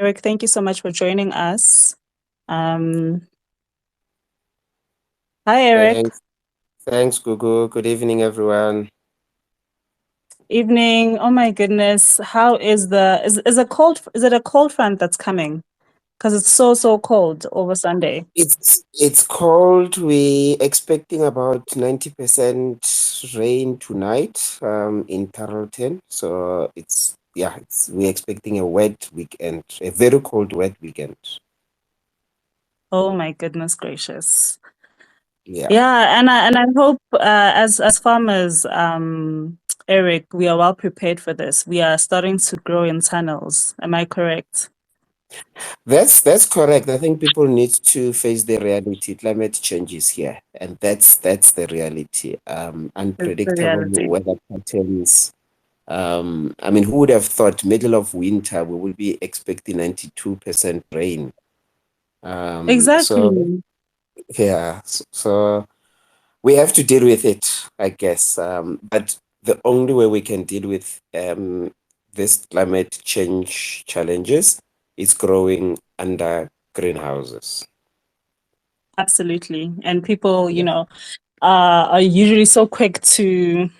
Eric, thank you so much for joining us. Um, Hi, Eric. Thanks. Thanks, Gugu. Good evening, everyone. Evening. Oh my goodness. How is is it a cold front that's coming? Because it's so cold over Sunday. It's cold. We expecting about 90% rain tonight in Tarleton. So we're expecting a wet weekend, a very cold wet weekend. Oh my goodness gracious. Yeah. Yeah, and I hope as farmers, Eric, we are well prepared for this. We are starting to grow in tunnels. Am I correct? That's correct. I think people need to face the reality. Climate change is here, and that's the reality. It's the Unpredictable reality. weather patterns. I mean, who would have thought middle of winter we will be expecting 92% rain? So Exactly. yeah, so we have to deal with it, I guess. But the only way we can deal with this climate change challenges is growing under greenhouses. Absolutely. And people, Yeah. are usually so quick to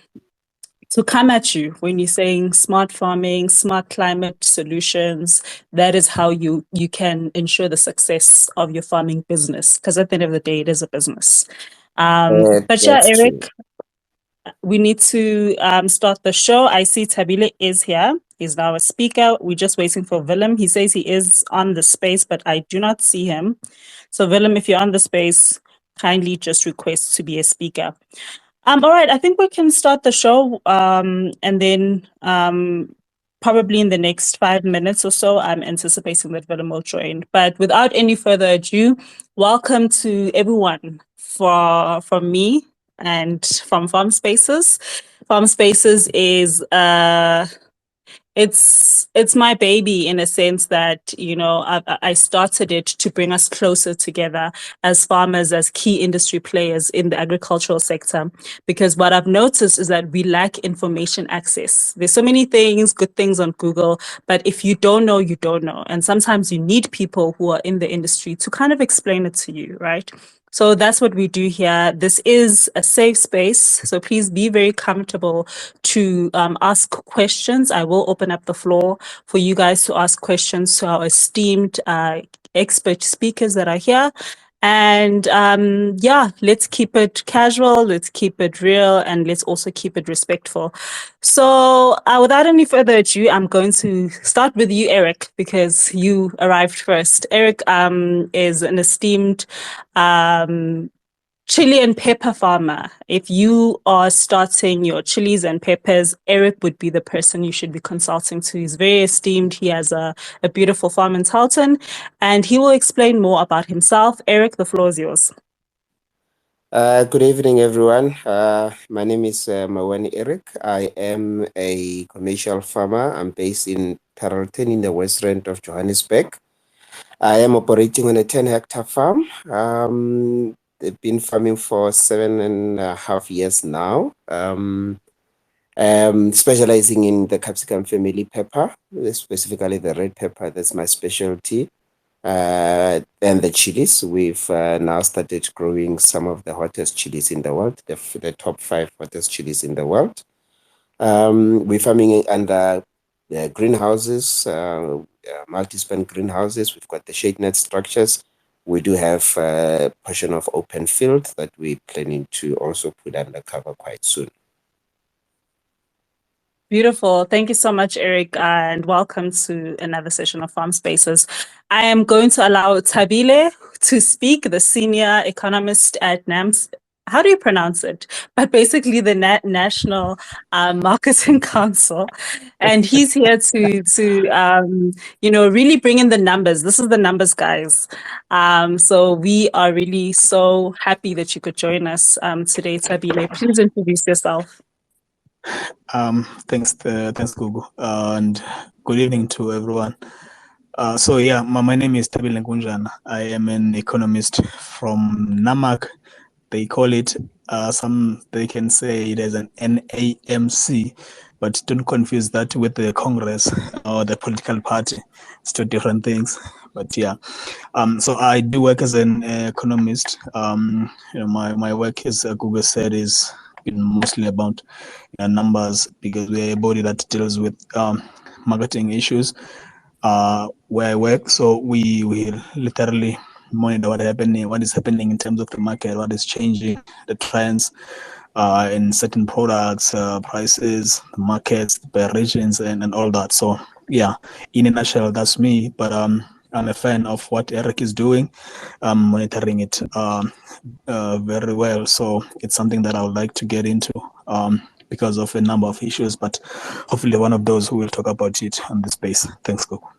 come at you when you're saying smart farming, smart climate solutions. That is how you can ensure the success of your farming business. Because at the end of the day, it is a business. But yeah, That's true. Eric, we need to start the show. I see Tabile is here. He's now a speaker. We're just waiting for Willem. He says he is on the space, but I do not see him. So Willem, if you're on the space, kindly just request to be a speaker. All right, I think we can start the show. And then probably in the next 5 minutes or so, I'm anticipating that Willem will join. But without any further ado, welcome to everyone from me and from Farm Spaces. Farm Spaces is it's my baby in a sense that I started it to bring us closer together as farmers, as key industry players in the agricultural sector, because what I've noticed is that we lack information access. There's so many things, good things on Google, but if you don't know, you don't know, and sometimes you need people who are in the industry to kind of explain it to you, right? So that's what we do here. This is a safe space, so please be very comfortable to ask questions. I will open up the floor for you guys to ask questions to our esteemed expert speakers that are here. And yeah, let's keep it casual, let's keep it real, and let's also keep it respectful. So, without any further ado, I'm going to start with you, Eric, because you arrived first. Eric is an esteemed um, chili and pepper farmer. If you are starting your chilies and peppers, Eric would be the person you should be consulting to. He's very esteemed. He has a beautiful farm in Tarleton, and he will explain more about himself. Eric, the floor is yours. Good evening, everyone. My name is Mawani Eric. I am a commercial farmer. I'm based in Tarleton in the west end of Johannesburg. I am operating on a 10-hectare farm. I've been farming for 7.5 years now. Specializing in the capsicum family pepper, specifically the red pepper. That's my specialty. And the chilies. We've now started growing some of the hottest chilies in the world, the top 5 hottest chilies in the world. We're farming under greenhouses, multi-span greenhouses. We've got the shade net structures. We do have a portion of open field that we're planning to also put under cover quite soon. Beautiful. Thank you so much, Eric, and welcome to another session of Farm Spaces. I am going to allow Tabile to speak, the senior economist at NAMS. How do you pronounce it? But basically, the National Marketing Council, and he's here to really bring in the numbers. This is the numbers, guys. So we are really so happy that you could join us today, Tabile. Please introduce yourself. Thanks, Google, and good evening to everyone. My name is Tabile Ngunjana. I am an economist from NAMAC. They call it, they can say it as an NAMC, but don't confuse that with the Congress or the political party. It's two different things. But yeah, so I do work as an economist. My work, as Google said, is been mostly about numbers, because we're a body that deals with marketing issues where I work. So we literally monitor what is happening in terms of the market, what is changing, the trends in certain products, prices, markets, by regions, and all that. So yeah, in a nutshell, that's me. But I'm a fan of what Eric is doing. I'm monitoring it very well. So it's something that I would like to get into because of a number of issues. But hopefully, one of those who will talk about it on this space. Thanks, Coco.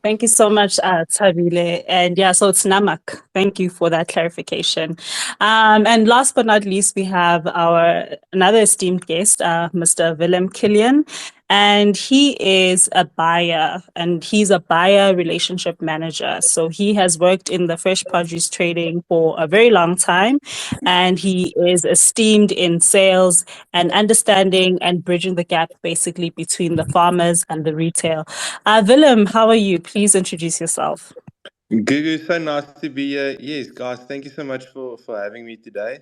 Thank you so much, Tabile. And yeah, so it's Namak. Thank you for that clarification. And last but not least, we have our another esteemed guest, Mr. Willem Killian. And he is a buyer, and he's a buyer relationship manager. So he has worked in the fresh produce trading for a very long time, and he is esteemed in sales and understanding and bridging the gap basically between the farmers and the retail. Willem, how are you? Please introduce yourself. Gugu, so nice to be here. Yes, guys, thank you so much for having me today.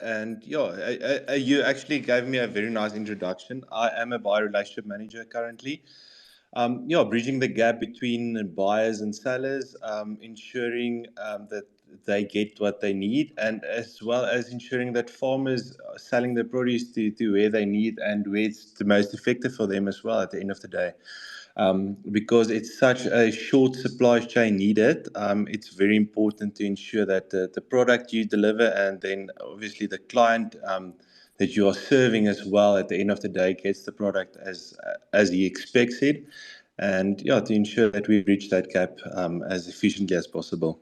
And yeah, you actually gave me a very nice introduction. I am a buyer relationship manager currently. Bridging the gap between buyers and sellers, ensuring that they get what they need, and as well as ensuring that farmers are selling their produce to where they need and where it's the most effective for them as well at the end of the day. Because it's such a short supply chain needed, it's very important to ensure that the product you deliver and then obviously the client that you are serving as well at the end of the day gets the product as he expects it, and yeah, to ensure that we reach that gap as efficiently as possible.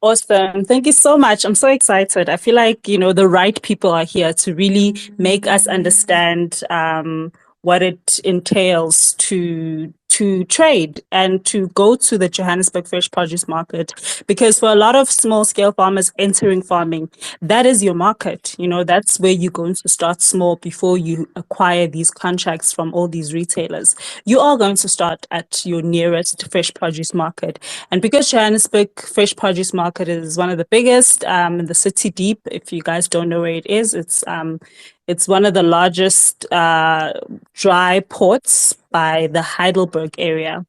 Awesome. Thank you so much. I'm so excited. I feel like, the right people are here to really make us understand what it entails to trade and to go to the Johannesburg fresh produce market. Because for a lot of small scale farmers entering farming, that is your market. That's where you're going to start small before you acquire these contracts from all these retailers. You are going to start at your nearest fresh produce market. And because Johannesburg fresh produce market is one of the biggest in the city deep, if you guys don't know where it is, it's one of the largest dry ports by the Heidelberg area.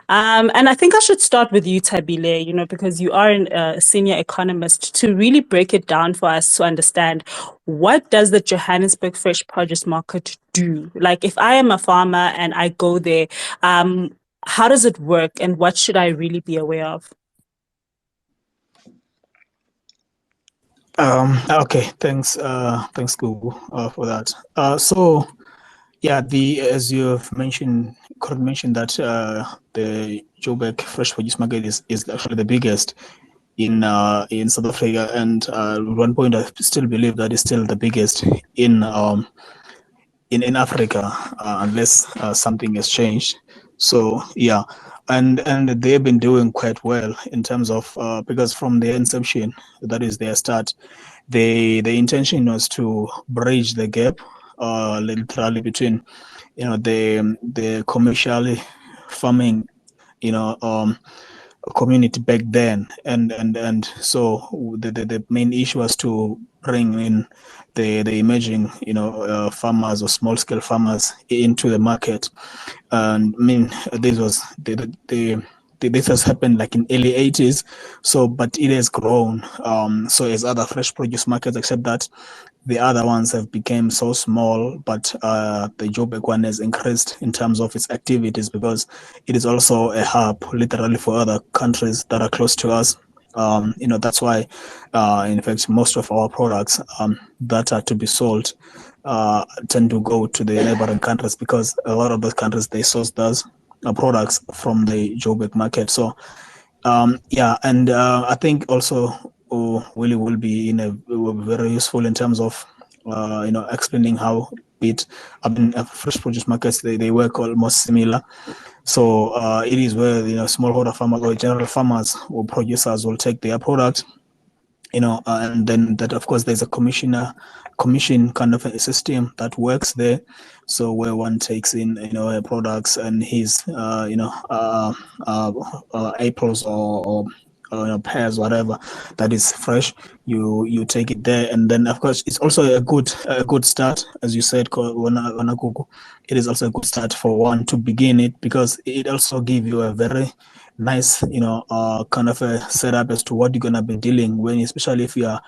And I think I should start with you, Tabile, because you are a senior economist, to really break it down for us to understand, what does the Johannesburg fresh produce market do? Like, if I am a farmer and I go there, how does it work, and what should I really be aware of? Okay, thanks, Google, for that. So, yeah, as you've mentioned, could mention that the Joburg fresh produce market is actually the biggest in South Africa, and at one point I still believe that it's still the biggest in Africa, unless something has changed. So yeah, and they've been doing quite well in terms of because from their inception, that is their start, the intention was to bridge the gap, literally between the commercially farming community back then, and so the main issue was to bring in the emerging farmers or small scale farmers into the market. And I mean, this was this has happened like in early 80s, so but it has grown, so as other fresh produce markets, except that the other ones have become so small, but the Joburg one has increased in terms of its activities, because it is also a hub literally for other countries that are close to us. That's why in fact most of our products that are to be sold tend to go to the neighboring countries, because a lot of those countries, they source those products from the Joburg market. So and I think also Willie will be very useful in terms of explaining how fresh produce markets, they work almost similar. So it is where smallholder farmers or general farmers or producers will take their product and then that of course there's a commission kind of a system that works there. So where one takes in products and his apples or pears, whatever that is fresh, you take it there, and then of course it's also a good start, as you said, Wanakuku. It is also a good start for one to begin it, because it also gives you a very nice, kind of a setup as to what you're gonna be dealing when, especially if you are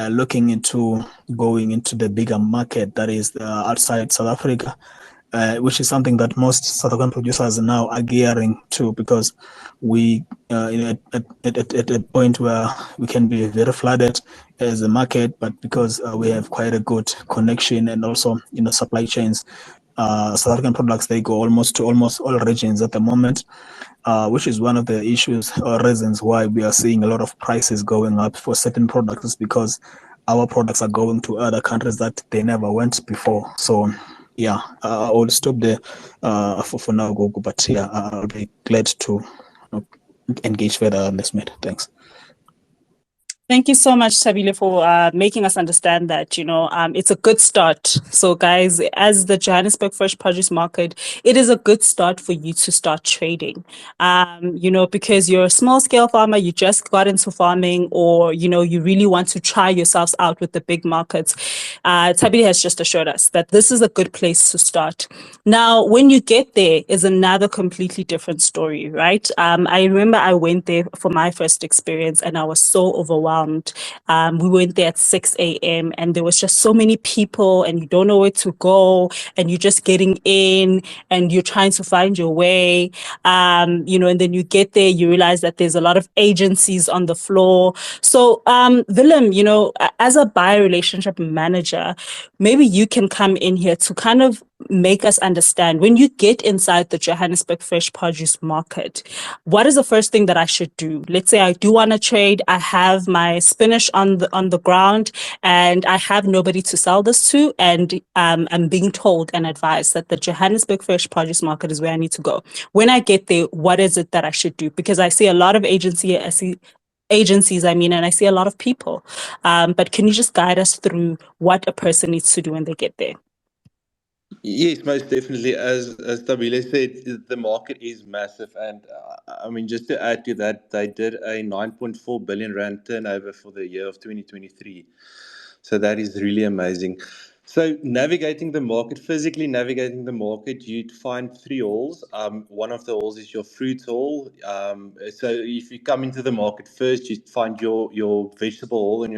looking into going into the bigger market that is outside South Africa, which is something that most South African producers now are gearing to, because we at a point where we can be very flooded as a market, but because we have quite a good connection and also supply chains, South African products, they go almost to almost all regions at the moment, which is one of the issues or reasons why we are seeing a lot of prices going up for certain products, because our products are going to other countries that they never went before. So yeah, I will stop there for now, Gogo, but yeah, I'll be glad to engage further on this matter. Thanks. Thank you so much, Tabile, for making us understand that, it's a good start. So, guys, as the Johannesburg Fresh Produce Market, it is a good start for you to start trading. Because you're a small scale farmer, you just got into farming, or, you really want to try yourselves out with the big markets. Tabile has just assured us that this is a good place to start. Now, when you get there is another completely different story, right? I remember I went there for my first experience and I was so overwhelmed. We went there at 6 a.m. and there was just so many people and you don't know where to go and you're just getting in and you're trying to find your way. And then you get there, you realize that there's a lot of agencies on the floor. So, Willem, as a buyer relationship manager, maybe you can come in here to kind of make us understand, when you get inside the Johannesburg Fresh Produce Market, what is the first thing that I should do? Let's say I do want to trade. I have my spinach on the ground and I have nobody to sell this to, and I'm being told and advised that the Johannesburg Fresh Produce Market is where I need to go. When I get there, what is it that I should do? Because I see a lot of agencies, and I see a lot of people. But can you just guide us through what a person needs to do when they get there? Yes, most definitely. As Tabile said, the market is massive, and just to add to that, they did a 9.4 billion rand turnover for the year of 2023. So that is really amazing. So physically navigating the market, you'd find three halls. One of the halls is your fruit hall. So if you come into the market first, you'd find your vegetable hall on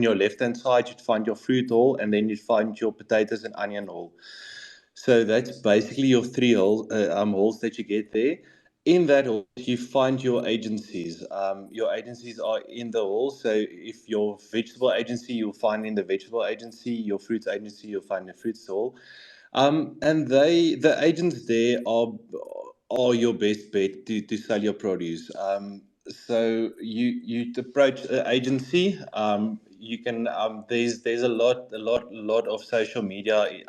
your left hand side. You'd find your fruit hall, and then you'd find your potatoes and onion hall. So that's basically your three halls that you get there. In that hall, you find your agencies. Your agencies are in the hall. So if your vegetable agency, you'll find in the vegetable agency. Your fruits agency, you'll find in the fruits hall. And the agents there are your best bet to sell your produce. So you approach an agency. You can there's a lot of social media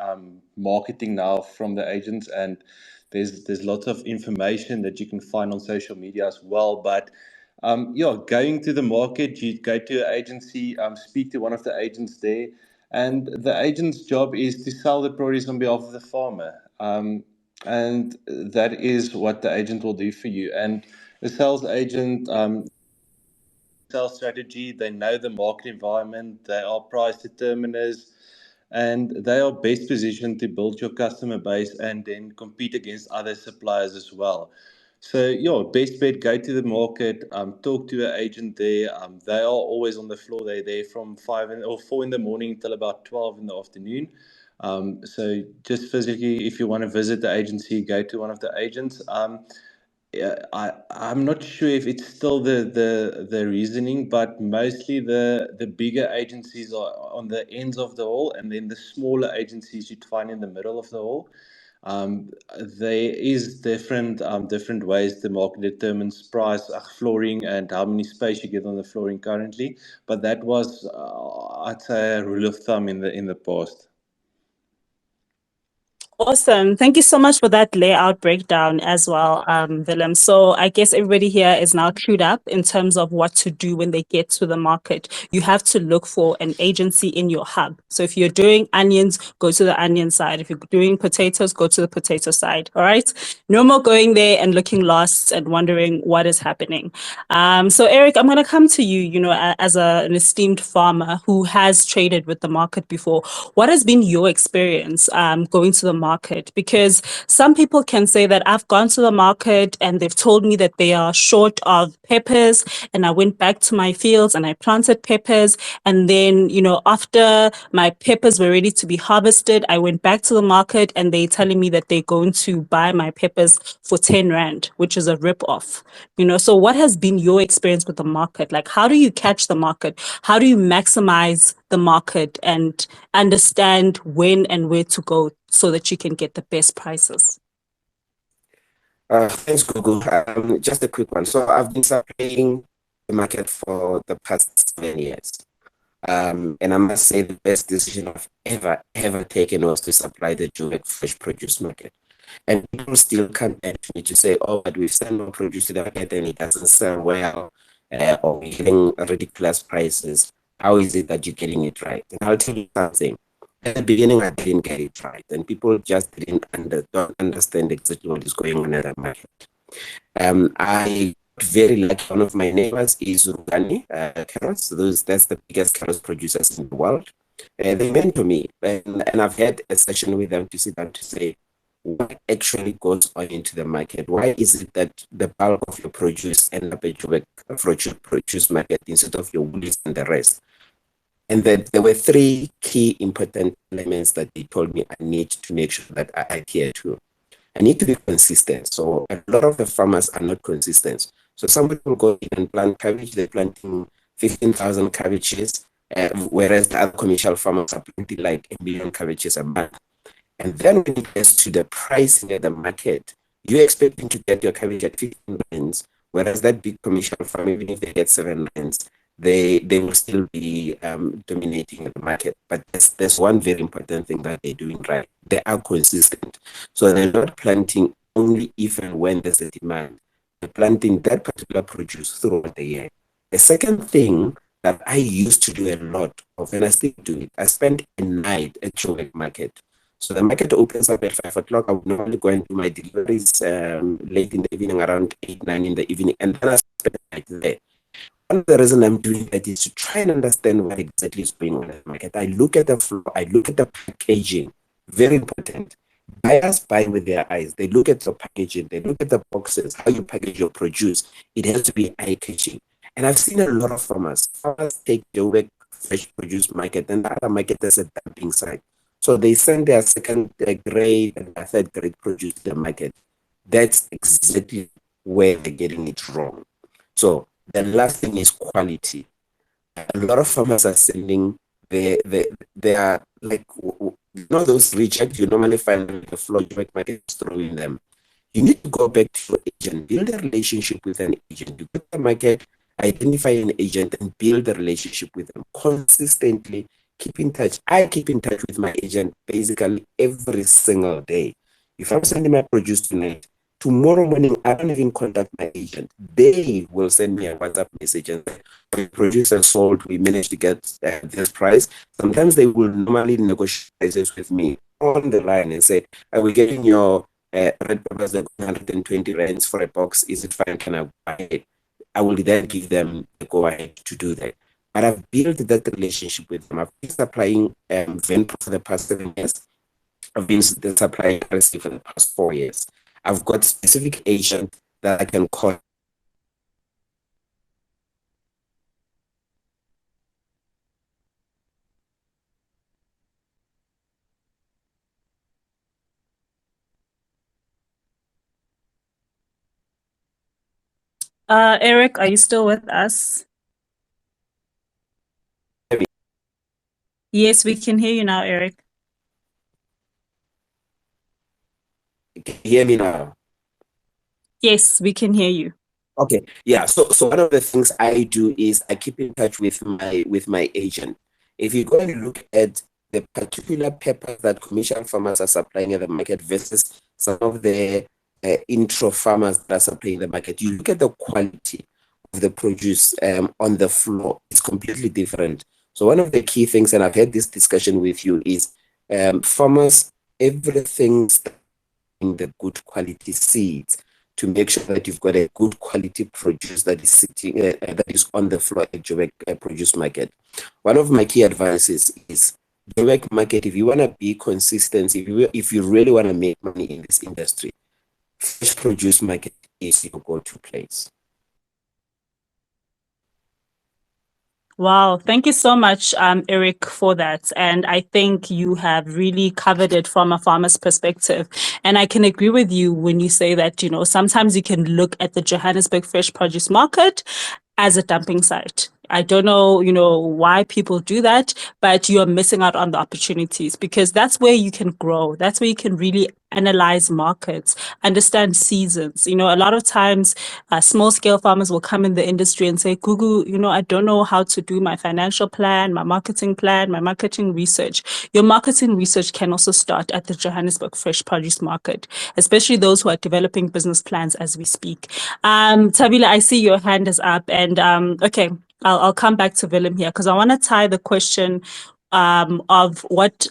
marketing now from the agents, and there's lots of information that you can find on social media as well. But going to the market, you go to an agency, speak to one of the agents there, and the agent's job is to sell the produce on behalf of the farmer. And that is what the agent will do for you. And the sales agent, sales strategy, they know the market environment, they are price determiners, and they are best positioned to build your customer base and then compete against other suppliers as well. So, best bet, go to the market, talk to an agent there. They are always on the floor. They're there from 4 in the morning till about 12 in the afternoon. So just physically, if you want to visit the agency, go to one of the agents. Yeah, I'm not sure if it's still the reasoning, but mostly the bigger agencies are on the ends of the hall, and then the smaller agencies you'd find in the middle of the hall. There is different ways the market determines price, flooring, and how many space you get on the flooring currently. But that was, I'd say, a rule of thumb in the past. Awesome. Thank you so much for that layout breakdown as well, Willem. So I guess everybody here is now clued up in terms of what to do when they get to the market. You have to look for an agency in your hub. So if you're doing onions, go to the onion side. If you're doing potatoes, go to the potato side. All right. No more going there and looking lost and wondering what is happening. So Eric, I'm going to come to you, as an esteemed farmer who has traded with the market before. What has been your experience going to the market? Because some people can say that I've gone to the market and they've told me that they are short of peppers, and I went back to my fields and I planted peppers, and then after my peppers were ready to be harvested, I went back to the market and they're telling me that they're going to buy my peppers for 10 rand, which is a rip off. So what has been your experience with the market? Like, how do you catch the market? How do you maximize the market and understand when and where to go so that you can get the best prices? Thanks, Google. Just a quick one. So I've been supplying the market for the past 7 years. And I must say the best decision I've ever taken was to supply the Joburg fresh produce market. And people still come back to me to say, oh, but we've sent more produce to the market and it doesn't sell well, or we're getting ridiculous prices. How is it that you're getting it right? And I'll tell you something. At the beginning, I didn't get it right, and people just don't understand exactly what is going on in the market. I very lucky. One of my neighbors is Rugani carrots. That's the biggest carrots producers in the world. They mentor me, and I've had a session with them to sit down to say, what actually goes on into the market? Why is it that the bulk of your produce end up at your produce market instead of your woolies and the rest? And then there were three key important elements that they told me I need to make sure that I adhere to. I need to be consistent. So a lot of the farmers are not consistent. So some people go in and plant cabbage, they're planting 15,000 cabbages, whereas the other commercial farmers are planting like 1 million cabbages a month. And then when it gets to the pricing at the market, you're expecting to get your cabbage at 15 rands, whereas that big commercial farm, even if they get 7 rands, they will still be dominating the market. But there's one very important thing that they're doing right. They are consistent. So they're not planting only if and when there's a demand. They're planting that particular produce throughout the year. The second thing that I used to do a lot of, and I still do it, I spend a night at Joburg market. So the market opens up at 5 o'clock. I would normally go and do my deliveries late in the evening, around 8, 9 in the evening, and then I spend the night there. One of the reason I'm doing that is to try and understand what exactly is going on in the market. I look at the flow, I look at the packaging, very important. Buyers buy with their eyes. They look at the packaging, they look at the boxes, how you package your produce. It has to be eye-catching. And I've seen a lot of farmers take the fresh produce market and the other market as a dumping site. So they send their second grade and their third grade produce to the market. That's exactly where they're getting it wrong. So the last thing is quality. A lot of farmers are sending they are like, those rejects you normally find in the floor market throwing them. You need to go back to your agent, build a relationship with an agent. You go to the market, identify an agent, and build a relationship with them consistently. Keep in touch. I keep in touch with my agent basically every single day. If I'm sending my produce tonight, tomorrow morning, I don't even contact my agent. They will send me a WhatsApp message and say, the producer sold, we managed to get this price. Sometimes they will normally negotiate prices with me on the line and say, are we getting your red peppers at 120 rands for a box? Is it fine? Can I buy it? I will then give them the go ahead to do that. But I've built that relationship with them. I've been supplying Venpro for the past 7 years. I've been supplying RSC for the past 4 years. I've got specific agent that I can call. Eric, are you still with us? Yes, we can hear you now, Eric. Can you hear me now? Yes, we can hear you. Okay, yeah. So one of the things I do is I keep in touch with my agent. If you go and look at the particular peppers that commercial farmers are supplying at the market versus some of the intro farmers that are supplying the market, you look at the quality of the produce on the floor, it's completely different. So one of the key things, and I've had this discussion with you, is farmers, everything's in the good quality seeds to make sure that you've got a good quality produce that is sitting that is on the floor at Joburg produce market. One of my key advices is Joburg market. If you want to be consistent, if you really want to make money in this industry, fresh produce market is your go-to place. Wow, thank you so much, Eric, for that. And I think you have really covered it from a farmer's perspective. And I can agree with you when you say that, sometimes you can look at the Johannesburg fresh produce market as a dumping site. I don't know, why people do that, but you're missing out on the opportunities because that's where you can grow. That's where you can really analyze markets, understand seasons. A lot of times small scale farmers will come in the industry and say, Gugu, I don't know how to do my financial plan, my marketing plan, my marketing research. Your marketing research can also start at the Johannesburg fresh produce market, especially those who are developing business plans as we speak. Tabila, I see your hand is up and okay. I'll come back to Willem here because I want to tie the question of what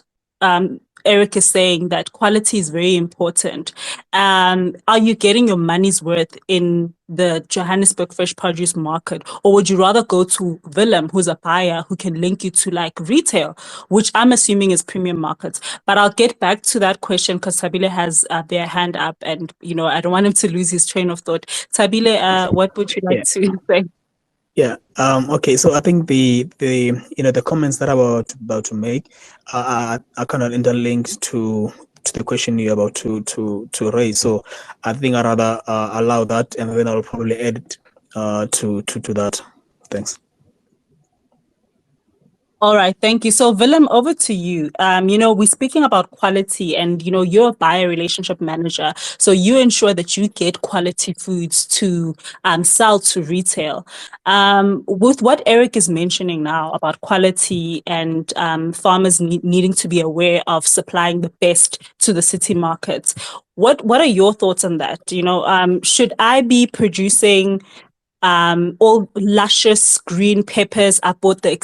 Eric is saying, that quality is very important. Are you getting your money's worth in the Johannesburg fresh produce market, or would you rather go to Willem, who's a buyer who can link you to like retail, which I'm assuming is premium markets? But I'll get back to that question because Tabile has their hand up, and I don't want him to lose his train of thought. Tabile, what would you like to say? Yeah. Okay. So I think the comments that I'm about to make are kind of interlinked to the question you're about to raise. So I think I'd rather allow that, and then I'll probably add to that. Thanks. All right, thank you. So Willem, over to you. We're speaking about quality and, you're a buyer relationship manager. So you ensure that you get quality foods to sell to retail. With what Eric is mentioning now about quality and farmers needing to be aware of supplying the best to the city markets, what are your thoughts on that? Should I be producing all luscious green peppers? I bought the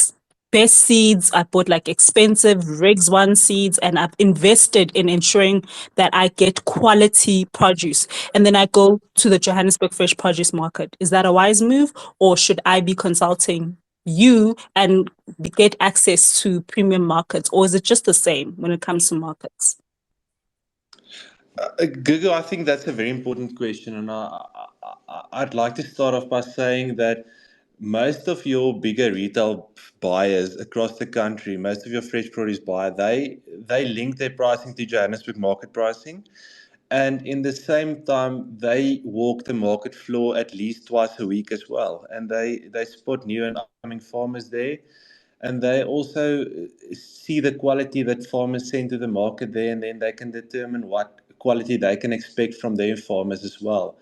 best seeds. I bought like expensive Regs 1 seeds, and I've invested in ensuring that I get quality produce. And then I go to the Johannesburg fresh produce market. Is that a wise move, or should I be consulting you and get access to premium markets, or is it just the same when it comes to markets? Gugu, I think that's a very important question, and I'd like to start off by saying that most of your bigger retail buyers across the country, most of your fresh produce buyers, they link their pricing to Johannesburg market pricing, and in the same time they walk the market floor at least twice a week as well, and they spot new and upcoming farmers there. And they also see the quality that farmers send to the market there, and then they can determine what quality they can expect from their farmers as well.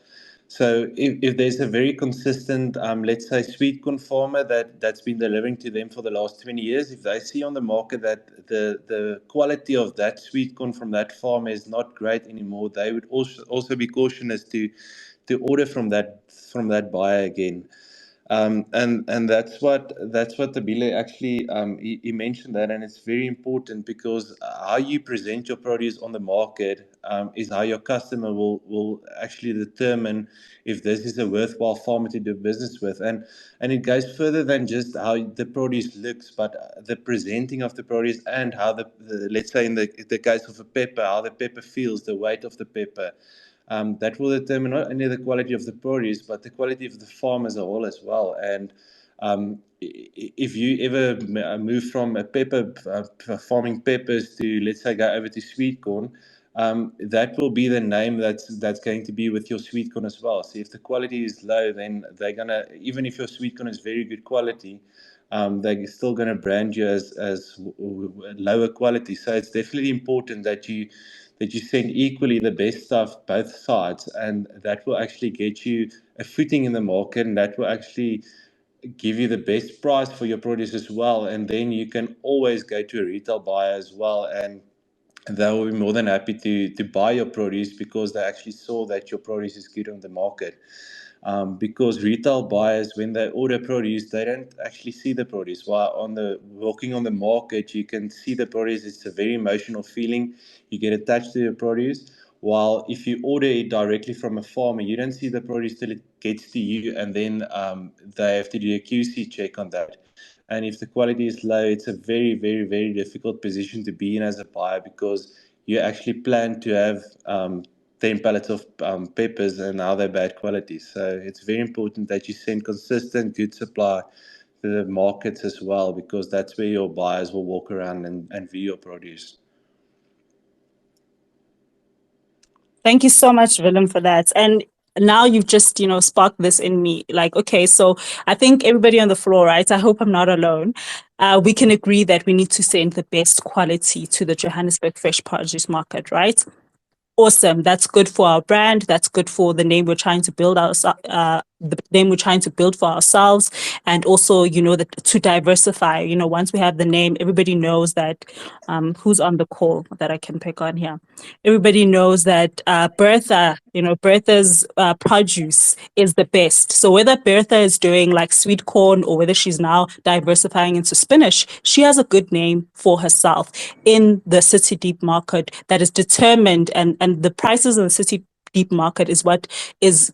So if there's a very consistent, let's say, sweet corn farmer that's been delivering to them for the last 20 years, if they see on the market that the quality of that sweet corn from that farmer is not great anymore, they would also be cautious to order from that buyer again. And that's what the Tabile actually he mentioned that, and it's very important because how you present your produce on the market is how your customer will actually determine if this is a worthwhile farmer to do business with, and it goes further than just how the produce looks, but the presenting of the produce and how the let's say in the case of a pepper, how the pepper feels, the weight of the pepper. That will determine not only the quality of the produce, but the quality of the farm as a whole as well. And if you ever move from a pepper farming peppers to, let's say, go over to sweet corn, that will be the name that's going to be with your sweet corn as well. So if the quality is low, then they're gonna, even if your sweet corn is very good quality, they're still going to brand you as lower quality. So it's definitely important that you send equally the best stuff both sides, and that will actually get you a footing in the market, and that will actually give you the best price for your produce as well. And then you can always go to a retail buyer as well, and they will be more than happy to buy your produce because they actually saw that your produce is good on the market. Because retail buyers, when they order produce, they don't actually see the produce. While walking on the market, you can see the produce. It's a very emotional feeling. You get attached to your produce. While if you order it directly from a farmer, you don't see the produce till it gets to you, and then they have to do a QC check on that. And if the quality is low, it's a very, very, very difficult position to be in as a buyer, because you actually plan to have 10 pallets of peppers, and now they're bad quality. So it's very important that you send consistent, good supply to the markets as well, because that's where your buyers will walk around and view your produce. Thank you so much, Willem, for that. And now you've just, sparked this in me. Like, okay, so I think everybody on the floor, right? I hope I'm not alone. We can agree that we need to send the best quality to the Johannesburg fresh produce market, right? Awesome. That's good for our brand. That's good for the name we're trying to build the name we're trying to build for ourselves. And also, to diversify, once we have the name, everybody knows that, who's on the call that I can pick on here. Everybody knows that, Bertha's produce is the best. So whether Bertha is doing like sweet corn or whether she's now diversifying into spinach, she has a good name for herself in the City Deep market that is determined, and the prices in the City Deep market is what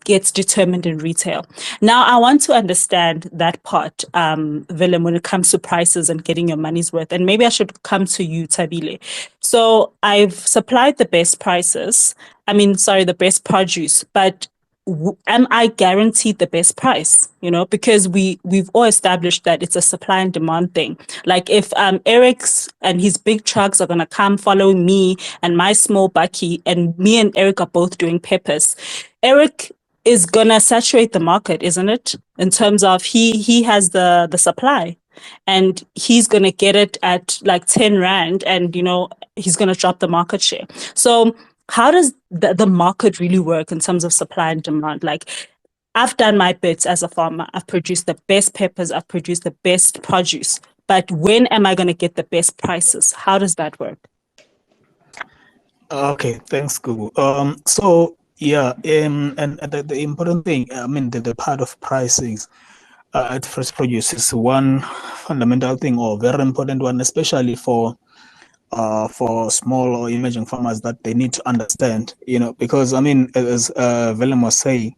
gets determined in retail. Now, I want to understand that part, Willem, when it comes to prices and getting your money's worth. And maybe I should come to you, Tabile. So I've supplied the best the best produce, but am I guaranteed the best price? Because we've all established that it's a supply and demand thing. Like if Eric's and his big trucks are gonna come following me and my small bucky, and me and Eric are both doing peppers, Eric is gonna saturate the market, isn't it? In terms of he has the supply, and he's gonna get it at like 10 rand, and he's gonna drop the market share. So how does the market really work in terms of supply and demand? Like, I've done my bits as a farmer. I've produced the best peppers. I've produced the best produce. But when am I going to get the best prices? How does that work? Okay, thanks, Gugu. So yeah, and the important thing, the part of pricing at fresh produce is one fundamental thing, or very important one, especially for small or emerging farmers, that they need to understand, because as Willem was saying,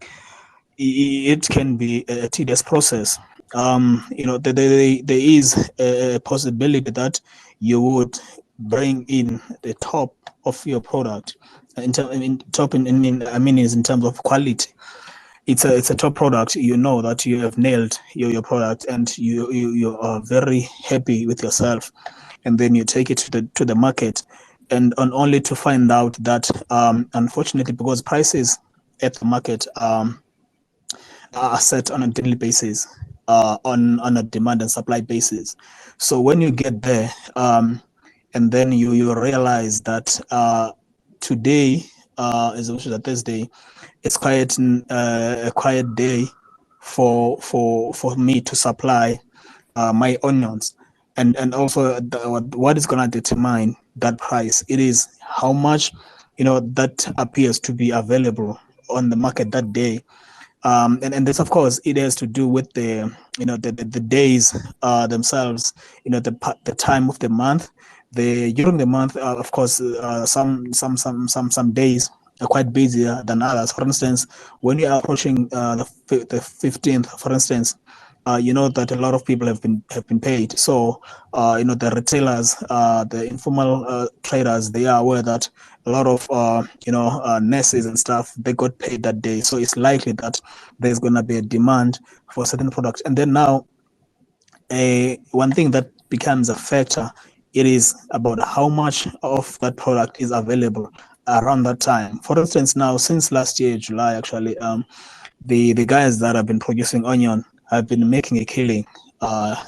it can be a tedious process. There is a possibility that you would bring in the top of your product in terms of quality. It's a top product. That you have nailed your product, and you are very happy with yourself, and then you take it to the market, and only to find out that unfortunately, because prices at the market are set on a daily basis, on a demand and supply basis. So when you get there, and then you realize that today is also a Thursday, it's quite a quiet day for me to supply my onions, and also what is going to determine that price. It is how much that appears to be available on the market that day. And this, of course, it has to do with the days themselves, the time of the month. During the month, of course, some days are quite busier than others. For instance, when you are approaching the 15th, for instance, that a lot of people have been paid. So the retailers, the informal traders, they are aware that a lot of nurses and stuff, they got paid that day. So it's likely that there's going to be a demand for certain products. And then now, one thing that becomes a factor, it is about how much of that product is available around that time. For instance, now since last year, July, actually, the guys that have been producing onion have been making a killing,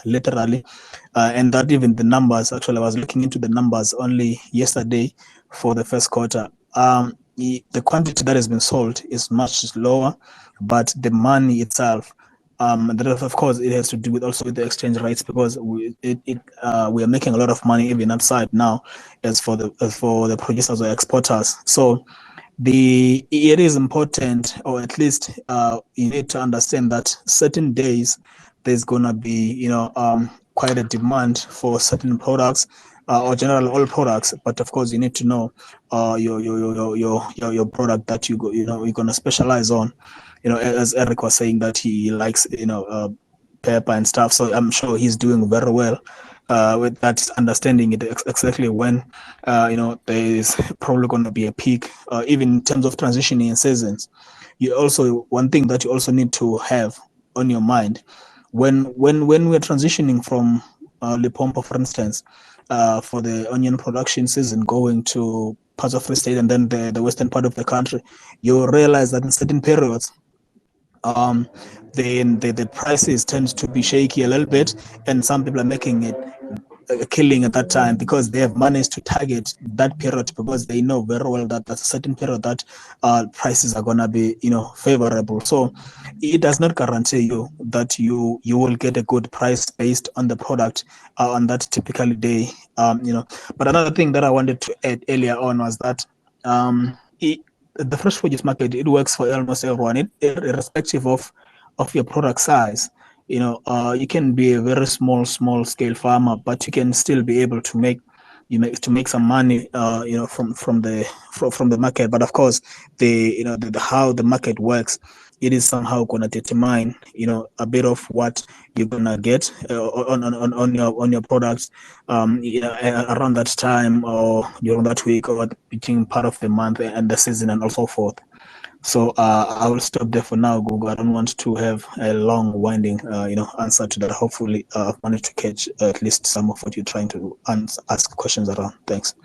literally, and that even the numbers, actually, I was looking into the numbers only yesterday for the first quarter. The quantity that has been sold is much lower, but the money itself That of course it has to do with also with the exchange rates, because we are making a lot of money even outside now, as for the producers or exporters. So it is important, or at least you need to understand that certain days there's gonna be quite a demand for certain products, or generally all products. But of course you need to know your product that you're gonna specialize on. As Eric was saying that he likes pepper and stuff, so I'm sure he's doing very well with that, understanding it exactly when there is probably going to be a peak, even in terms of transitioning in seasons. One thing that you also need to have on your mind when we're transitioning from Limpopo, for instance, for the onion production season, going to parts of Free State and then the western part of the country, you'll realize that in certain periods, then the prices tend to be shaky a little bit, and some people are making it killing at that time because they have managed to target that period, because they know very well that that's a certain period that prices are going to be favorable. So it does not guarantee you that you will get a good price based on the product on that typical day. But another thing that I wanted to add earlier on was that the fresh produce market, it works for almost everyone, irrespective of your product size. You can be a very small scale farmer, but you can still be able to make some money from the market. But of course, the how the market works, it is somehow going to determine a bit of what you're going to get on your products around that time, or during that week, or between part of the month and the season, and so forth. So I will stop there for now, Google. I don't want to have a long, winding, answer to that. Hopefully, I've managed to catch at least some of what you're trying to ask questions around. Thanks.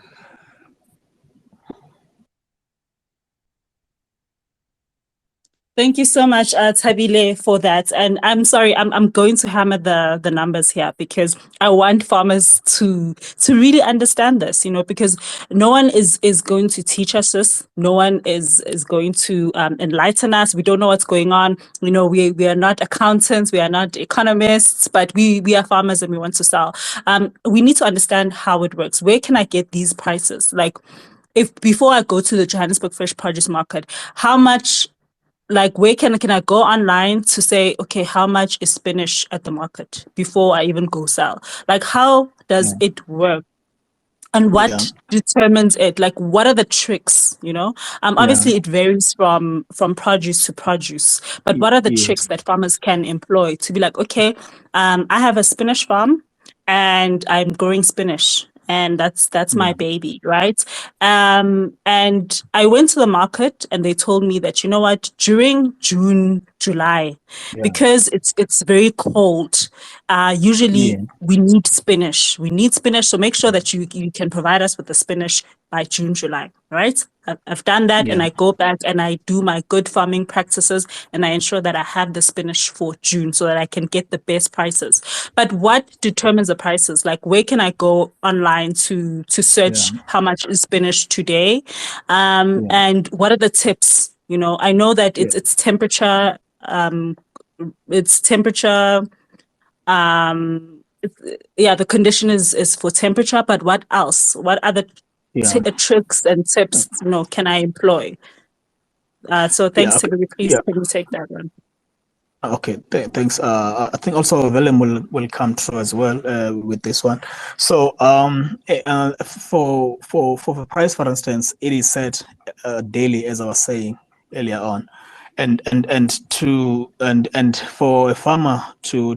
Thank you so much, Tabile, for that. And I'm sorry, I'm going to hammer the numbers here, because I want farmers to really understand this, because no one is going to teach us this. No one is going to enlighten us. We don't know what's going on. We are not accountants, we are not economists, but we are farmers and we want to sell. We need to understand how it works. Where can I get these prices? Like, if before I go to the Johannesburg Fresh Produce Market, how much, like, where can I go online to say, okay, how much is spinach at the market before I even go sell? Like, how does it work? And what determines it? Like, what are the tricks? Obviously it varies from produce to produce, but what are the tricks that farmers can employ to be like, okay, I have a spinach farm and I'm growing spinach, and that's my baby, right? And I went to the market and they told me that, you know what, during June, July, because it's very cold, usually we need spinach. So make sure that you can provide us with the spinach by June, July, right? I've done that, and I go back and I do my good farming practices and I ensure that I have the spinach for June so that I can get the best prices. But what determines the prices? Like, where can I go online to search how much is spinach today? And what are the tips? I know that it's temperature, the condition is for temperature, but what else? What other tricks and tips can I employ? So thanks, Sibili. Please can you take that one? Okay, thanks. I think also Willem will come through as well with this one. So for the price, for instance, it is set daily, as I was saying earlier on, and for a farmer to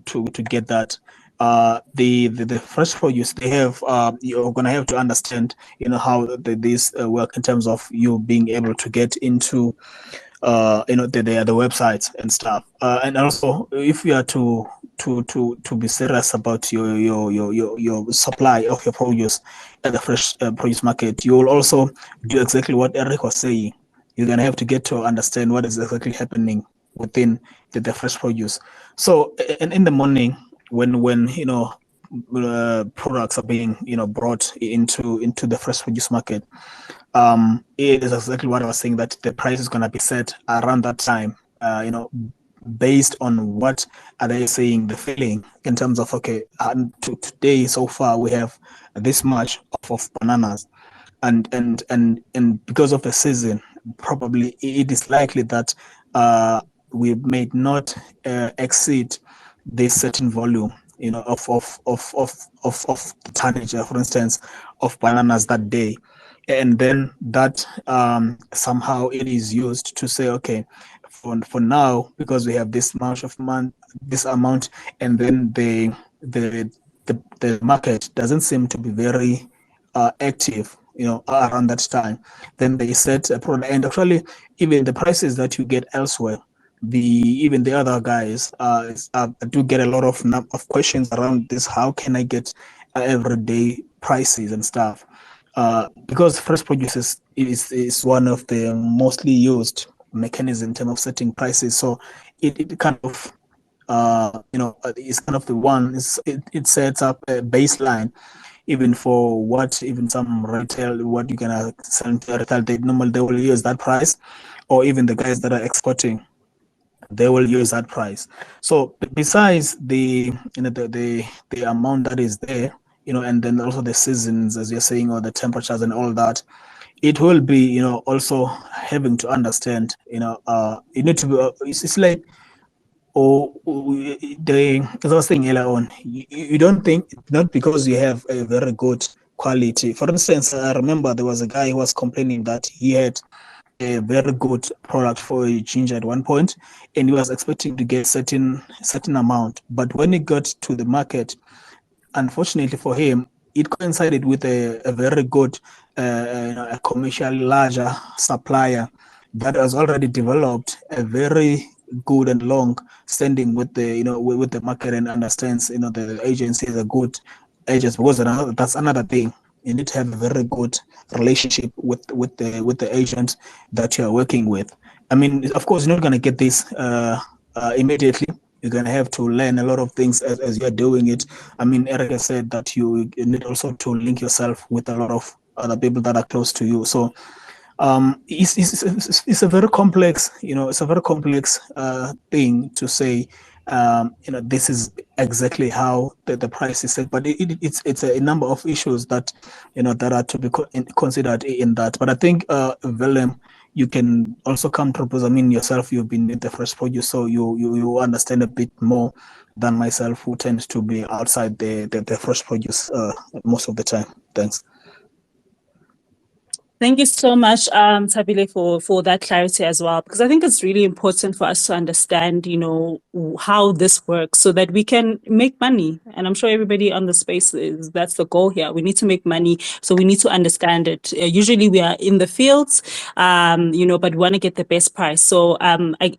get that, the fresh produce, they have, you're gonna have to understand how these work in terms of you being able to get into the websites and stuff, and also if you are to be serious about your supply of your produce at the fresh produce market, you will also do exactly what Eric was saying. You're gonna have to get to understand what is exactly happening within the fresh produce. So in the morning, when products are being brought into the fresh produce market, it is exactly what I was saying, that the price is going to be set around that time, based on what are they saying, the feeling in terms of, okay, today so far we have this much of bananas, and because of the season, probably it is likely that we may not exceed this certain volume, of tonnage, for instance, of bananas that day. And then that somehow it is used to say, okay, for now, because we have this this amount, and then the the market doesn't seem to be very active, around that time. Then they set a product, and actually, even the prices that you get elsewhere, even the other guys do get a lot of questions around this. How can I get everyday prices and stuff? Because fresh produce is one of the mostly used mechanism in terms of setting prices. So it kind of it's kind of the one. It sets up a baseline even for what even some retail, what you can sell to retail. They will use that price, or even the guys that are exporting, they will use that price. So besides the amount that is there, and then also the seasons, as you're saying, or the temperatures and all that, it will be, also having to understand, you need to be, it's like, or as I was saying earlier on, you don't think, not because you have a very good quality. For instance, I remember there was a guy who was complaining that he had a very good product for a ginger at one point, and he was expecting to get certain amount. But when he got to the market, unfortunately for him, it coincided with a very good, a commercially larger supplier that has already developed a very good and long standing with the, with the market, and understands, the agency is a good agent, because that's another thing. You need to have a very good relationship with the agent that you are working with. I mean, of course, you're not going to get this immediately. You're going to have to learn a lot of things as you're doing it. I mean, Erica said that you need also to link yourself with a lot of other people that are close to you. So it's a very complex, it's a very complex thing to say, this is exactly how the price is set, but it's a number of issues that, that are to be considered in that. But I think, Willem, you can also come to propose. I mean, yourself, you've been in the fresh produce, so you understand a bit more than myself, who tends to be outside the fresh produce most of the time. Thanks. Thank you so much, Tabile, for that clarity as well, because I think it's really important for us to understand, how this works so that we can make money. And I'm sure everybody on the space that's the goal here. We need to make money, so we need to understand it. Usually we are in the fields, but we want to get the best price. So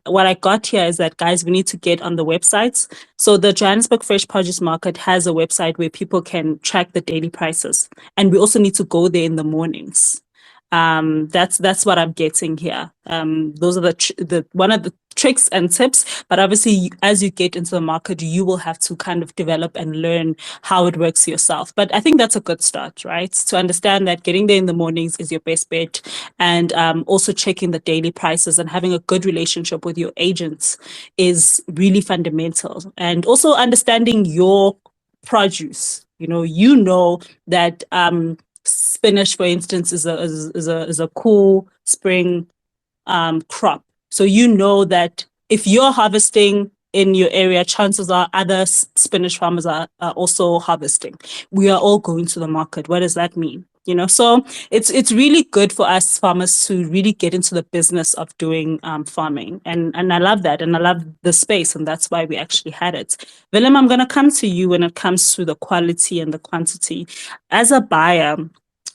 what I got here is that, guys, we need to get on the websites. So the Johannesburg Fresh Produce Market has a website where people can track the daily prices, and we also need to go there in the mornings. That's what I'm getting here. Those are the one of the tricks and tips, but obviously as you get into the market, you will have to kind of develop and learn how it works yourself. But I think that's a good start, right? To understand that getting there in the mornings is your best bet, and also checking the daily prices and having a good relationship with your agents is really fundamental. And also understanding your produce. That spinach, for instance, is a cool spring crop. So that if you're harvesting in your area, chances are other spinach farmers are also harvesting. We are all going to the market. What does that mean? So it's really good for us farmers to really get into the business of doing farming, and I love that, and I love the space, and that's why we actually had it. Willem, I'm going to come to you when it comes to the quality and the quantity. As a buyer,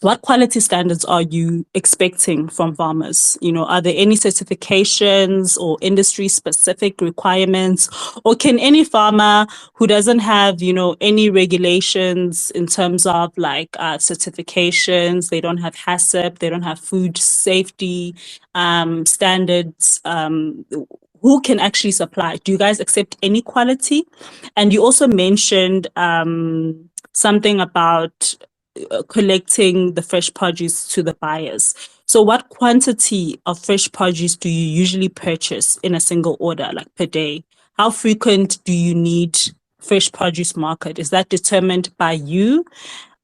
what quality standards are you expecting from farmers? Are there any certifications or industry-specific requirements? Or can any farmer who doesn't have, any regulations in terms of like certifications, they don't have HACCP, they don't have food safety standards, who can actually supply? Do you guys accept any quality? And you also mentioned something about collecting the fresh produce to the buyers. So what quantity of fresh produce do you usually purchase in a single order, like per day? How frequent do you need fresh produce market? Is that determined by you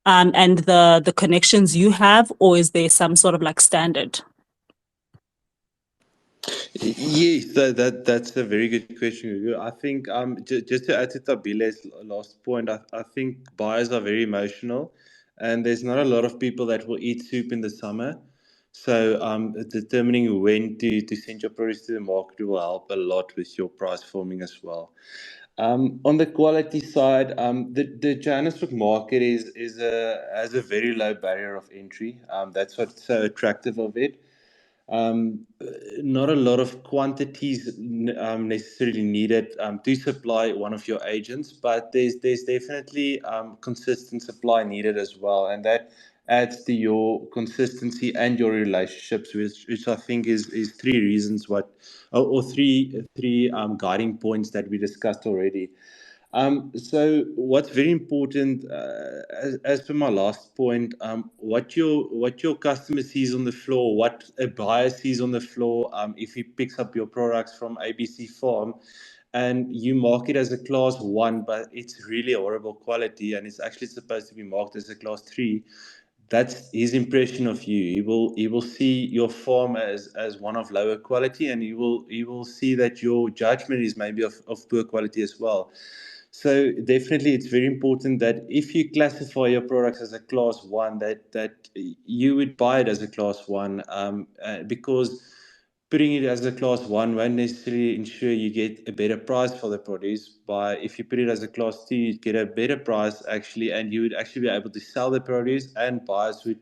and the connections you have, or is there some sort of like standard? Yes, that's a very good question, Gugu. I think just to add to Tabile's last point, I think buyers are very emotional, and there's not a lot of people that will eat soup in the summer. So determining when to send your produce to the market will help a lot with your price forming as well. On the quality side, the Johannesburg market has a very low barrier of entry. That's what's so attractive of it. um, Not a lot of quantities necessarily needed to supply one of your agents, but there's definitely consistent supply needed as well, and that adds to your consistency and your relationships, which I think is three reasons or three guiding points that we discussed already. So what's very important, as per my last point, what your customer sees on the floor, what a buyer sees on the floor, if he picks up your products from ABC Farm, and you mark it as a class one, but it's really horrible quality, and it's actually supposed to be marked as a class three. That's his impression of you. He will see your farm as one of lower quality, and he will see that your judgment is maybe of poor quality as well. So definitely, it's very important that if you classify your products as a class one, that you would buy it as a class one, because putting it as a class one won't necessarily ensure you get a better price for the produce. By if you put it as a class two, you get a better price actually, and you would actually be able to sell the produce, and buyers would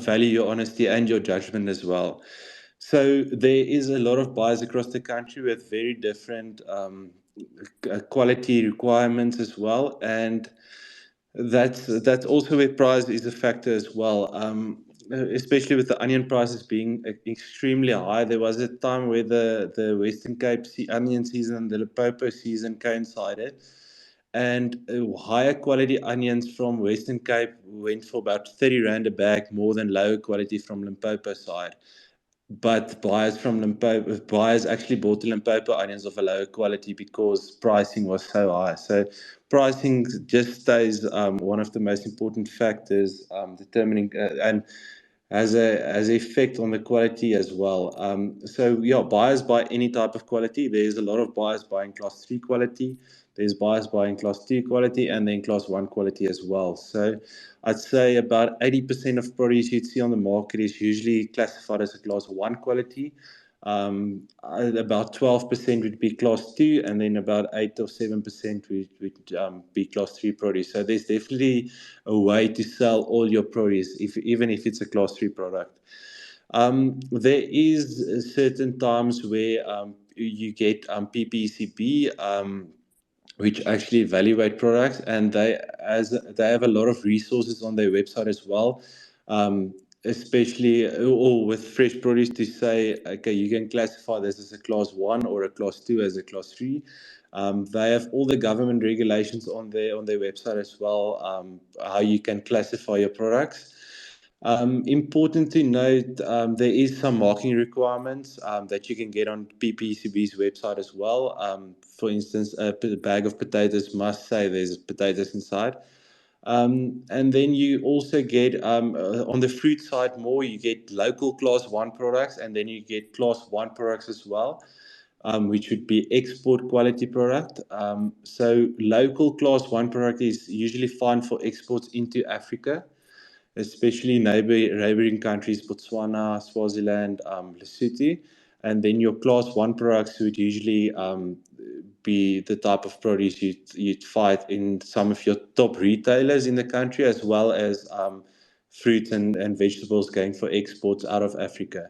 value your honesty and your judgment as well. So there is a lot of buyers across the country with very different quality requirements as well, and that's also where price is a factor as well. Especially with the onion prices being extremely high, there was a time where the Western Cape onion season, the Limpopo season coincided, and higher quality onions from Western Cape went for about 30 rand a bag more than lower quality from Limpopo side. But buyers actually bought the Limpopo onions of a lower quality because pricing was so high. So pricing just stays one of the most important factors determining and has an effect on the quality as well. So yeah, buyers buy any type of quality. There's a lot of buyers buying class three quality. There's buyers buying class two quality, and then class one quality as well. So I'd say about 80% of produce you'd see on the market is usually classified as a class one quality. About 12% would be class two, and then about 8 or 7% would be class three produce. So there's definitely a way to sell all your produce, even if it's a class three product. There is certain times where you get PPCB, which actually evaluate products, and they have a lot of resources on their website as well, especially or with fresh produce to say, okay, you can classify this as a class one or a class two as a class three. They have all the government regulations on their website as well, how you can classify your products. Important to note, there is some marking requirements that you can get on PPCB's website as well. For instance, a bag of potatoes must say there's potatoes inside. And then you also get, on the fruit side more, you get local class one products, and then you get class one products as well, which would be export quality product. So local class one product is usually fine for exports into Africa, especially neighboring countries, Botswana, Swaziland, Lesotho. And then your class one products would usually be the type of produce you'd find in some of your top retailers in the country, as well as fruit and vegetables going for exports out of Africa.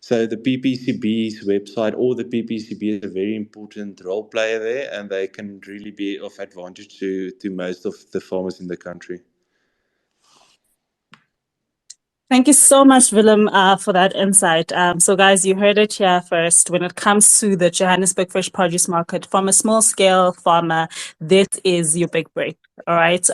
So the PPCB's website or the PPCB is a very important role player there, and they can really be of advantage to most of the farmers in the country. Thank you so much, Willem, for that insight. So, guys, you heard it here first. When it comes to the Johannesburg fresh produce market, from a small scale farmer, this is your big break. All right.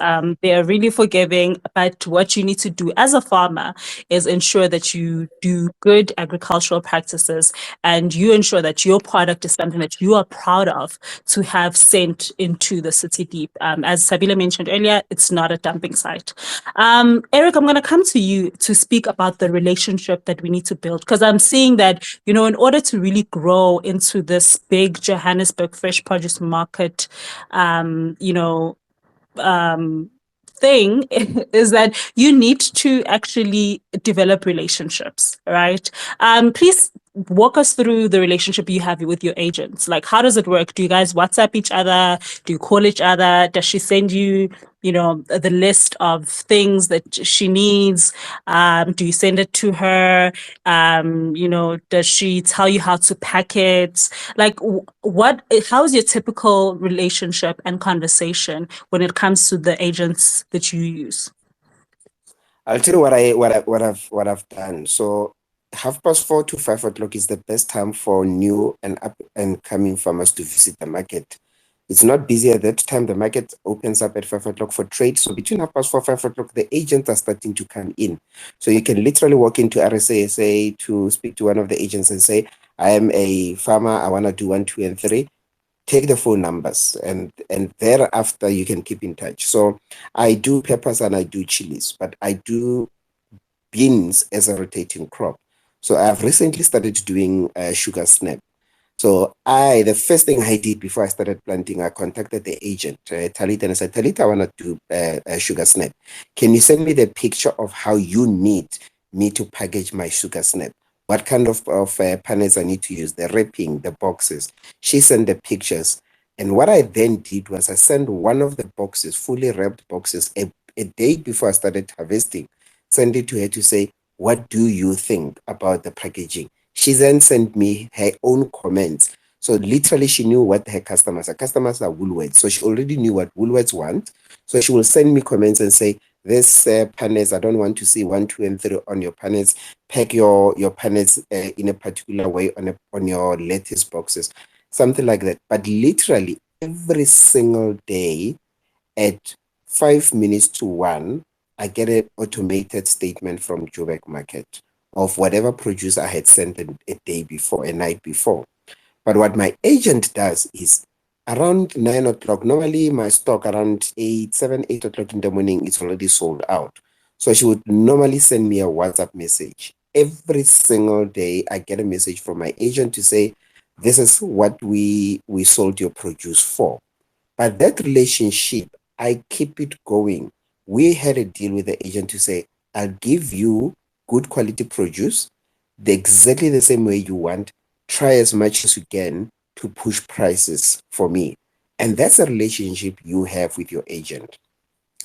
They are really forgiving, but what you need to do as a farmer is ensure that you do good agricultural practices and you ensure that your product is something that you are proud of to have sent into the city deep. As Sabila mentioned earlier, it's not a dumping site. Eric, I'm going to come to you to speak about the relationship that we need to build, because I'm seeing that, in order to really grow into this big Johannesburg fresh produce market, um, thing is that you need to actually develop relationships, right? Please walk us through the relationship you have with your agents. Like, how does it work? Do you guys WhatsApp each other? Do you call each other? Does she send you, the list of things that she needs? Do you send it to her? Does she tell you how to pack it? Like, how's your typical relationship and conversation when it comes to the agents that you use? I'll tell you what I've done. So 4:30 to 5 o'clock is the best time for new and up and coming farmers to visit the market. It's not busy at that time. The market opens up at 5 o'clock for trade. So between 4:30, 5 o'clock, the agents are starting to come in. So you can literally walk into RSA to speak to one of the agents and say, I am a farmer. I want to do 1, 2, and 3. Take the phone numbers and thereafter you can keep in touch. So I do peppers and I do chilies, but I do beans as a rotating crop. So I've recently started doing sugar snap. So the first thing I did before I started planting, I contacted the agent, Talita, and I said, Talita, I want to do sugar snap. Can you send me the picture of how you need me to package my sugar snap? What kind of panels I need to use, the wrapping, the boxes. She sent the pictures. And what I then did was I sent one of the boxes, fully wrapped boxes, a day before I started harvesting, send it to her to say, what do you think about the packaging? She then sent me her own comments. So literally she knew what her customers are. Customers are Woolworths. So she already knew what Woolworths want. So she will send me comments and say, this panels, I don't want to see 1, 2, and 3 on your panels. Pack your panels in a particular way on your lettuce boxes, something like that. But literally every single day at 5 minutes to 1, I get an automated statement from Joburg Market of whatever produce I had sent a day before, a night before. But what my agent does is around 9 o'clock, normally my stock around 7, 8 o'clock in the morning, it's already sold out. So she would normally send me a WhatsApp message. Every single day, I get a message from my agent to say, this is what we sold your produce for. But that relationship, I keep it going. We had a deal with the agent to say, I'll give you good quality produce, exactly the same way you want. Try as much as you can to push prices for me. And that's a relationship you have with your agent.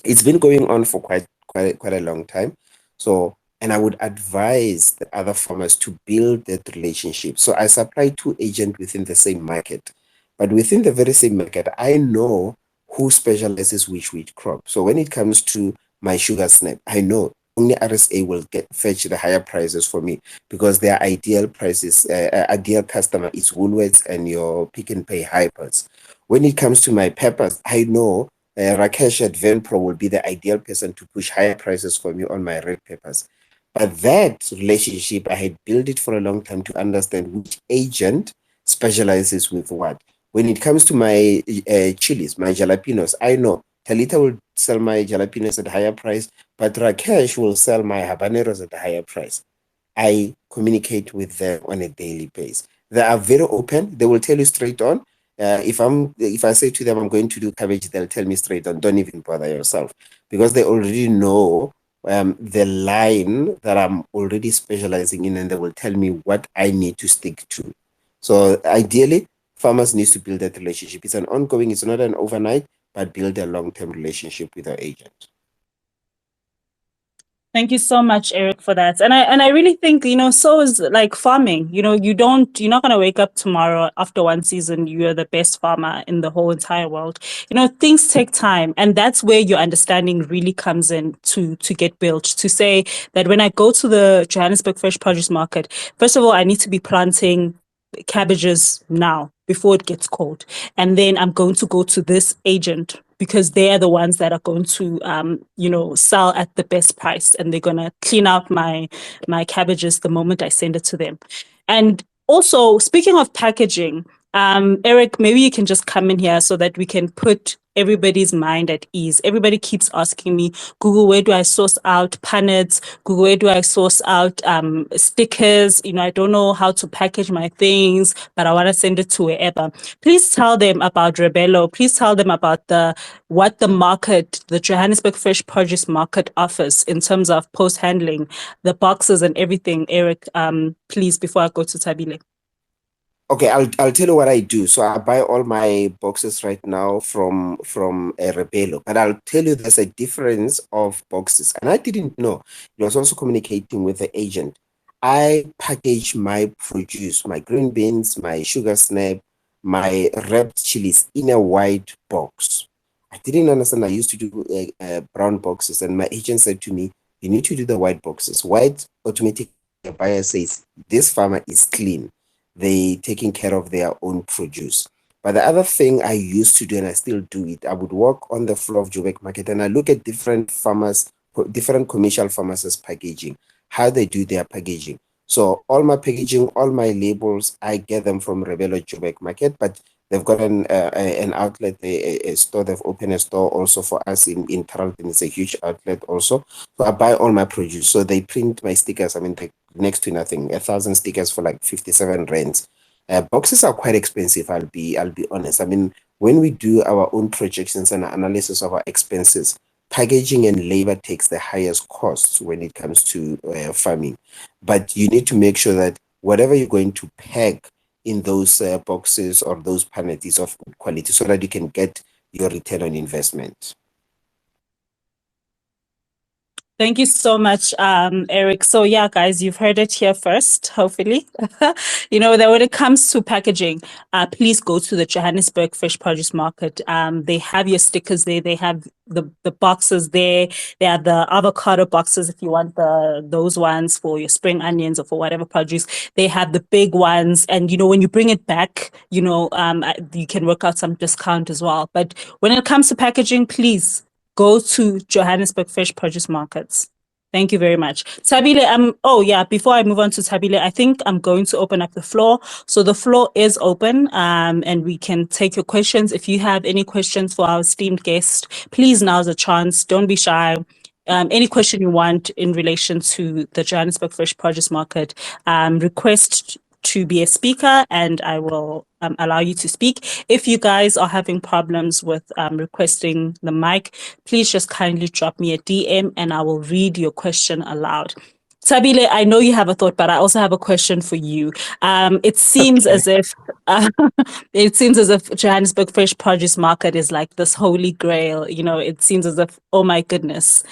It's been going on for quite a long time. So, and I would advise the other farmers to build that relationship. So I supply 2 agents within the same market, but within the very same market, I know who specializes which wheat crop. So when it comes to my sugar snap, I know only RSA will fetch the higher prices for me because their ideal prices, ideal customer is Woolworths and your Pick and Pay hypers. When it comes to my peppers, I know Rakesh at Venpro will be the ideal person to push higher prices for me on my red peppers. But that relationship, I had built it for a long time to understand which agent specializes with what. When it comes to my chilies, my jalapenos, I know Talita will sell my jalapenos at a higher price, but Rakesh will sell my habaneros at a higher price. I communicate with them on a daily basis. They are very open. They will tell you straight on. If I say to them I'm going to do cabbage, they'll tell me straight on. Don't even bother yourself, because they already know the line that I'm already specializing in, and they will tell me what I need to stick to. So ideally, farmers need to build that relationship. It's an ongoing. It's not an overnight, but build a long-term relationship with our agent. Thank you so much, Eric, for that. And I really think, so is like farming. You're not gonna wake up tomorrow after one season, you're the best farmer in the whole entire world. Things take time. And that's where your understanding really comes in to get built. To say that when I go to the Johannesburg Fresh Produce Market, first of all, I need to be planting cabbages now before it gets cold. And then I'm going to go to this agent because they are the ones that are going to, sell at the best price, and they're going to clean out my cabbages the moment I send it to them. And also, speaking of packaging, Eric, maybe you can just come in here so that we can put everybody's mind at ease. Everybody keeps asking me, Google, where do I source out punnets? Google, where do I source out stickers? I don't know how to package my things, but I want to send it to wherever. Please tell them about Rebello. Please tell them about what the market, the Johannesburg Fresh Produce Market offers in terms of post handling, the boxes and everything. Eric, please, before I go to Tabile. Okay, I'll tell you what I do. So I buy all my boxes right now from Rebello, but I'll tell you there's a difference of boxes, and I didn't know. I was also communicating with the agent. I package my produce, my green beans, my sugar snap, my wrapped chilies in a white box. I didn't understand. I used to do brown boxes, and my agent said to me, "You need to do the white boxes. White automatic." The buyer says this farmer is clean, they taking care of their own produce. But the other thing I used to do, and I still do it, I would walk on the floor of Joburg Market and I look at different farmers, different commercial farmers' packaging, how they do their packaging. So all my packaging, all my labels, I get them from Rebello Joburg Market, but they've got an outlet, a store. They've opened a store also for us in Tarleton. It's a huge outlet also. So I buy all my produce. So they print my stickers. I mean, next to nothing. 1,000 stickers for like 57 rands. Boxes are quite expensive. I'll be honest. I mean, when we do our own projections and analysis of our expenses, packaging and labor takes the highest costs when it comes to farming. But you need to make sure that whatever you're going to pack in those boxes or those pallets is of good quality so that you can get your return on investment. Thank you so much, Eric. So yeah, guys, you've heard it here first, hopefully. That when it comes to packaging, please go to the Johannesburg Fresh Produce Market. They have your stickers there. They have the boxes there. They have the avocado boxes if you want those ones for your spring onions or for whatever produce. They have the big ones. And, when you bring it back, you can work out some discount as well. But when it comes to packaging, please go to Johannesburg Fresh Produce Markets. Thank you very much. Tabile, before I move on to Tabile, I think I'm going to open up the floor. So the floor is open, and we can take your questions. If you have any questions for our esteemed guest, please, now's a chance. Don't be shy. Any question you want in relation to the Johannesburg Fresh Produce Market, request to be a speaker and I will allow you to speak. If you guys are having problems with requesting the mic, please just kindly drop me a DM and I will read your question aloud. Tabile, I know you have a thought, but I also have a question for you. It seems as if Johannesburg Fresh Produce Market is like this holy grail. It seems as if, oh my goodness,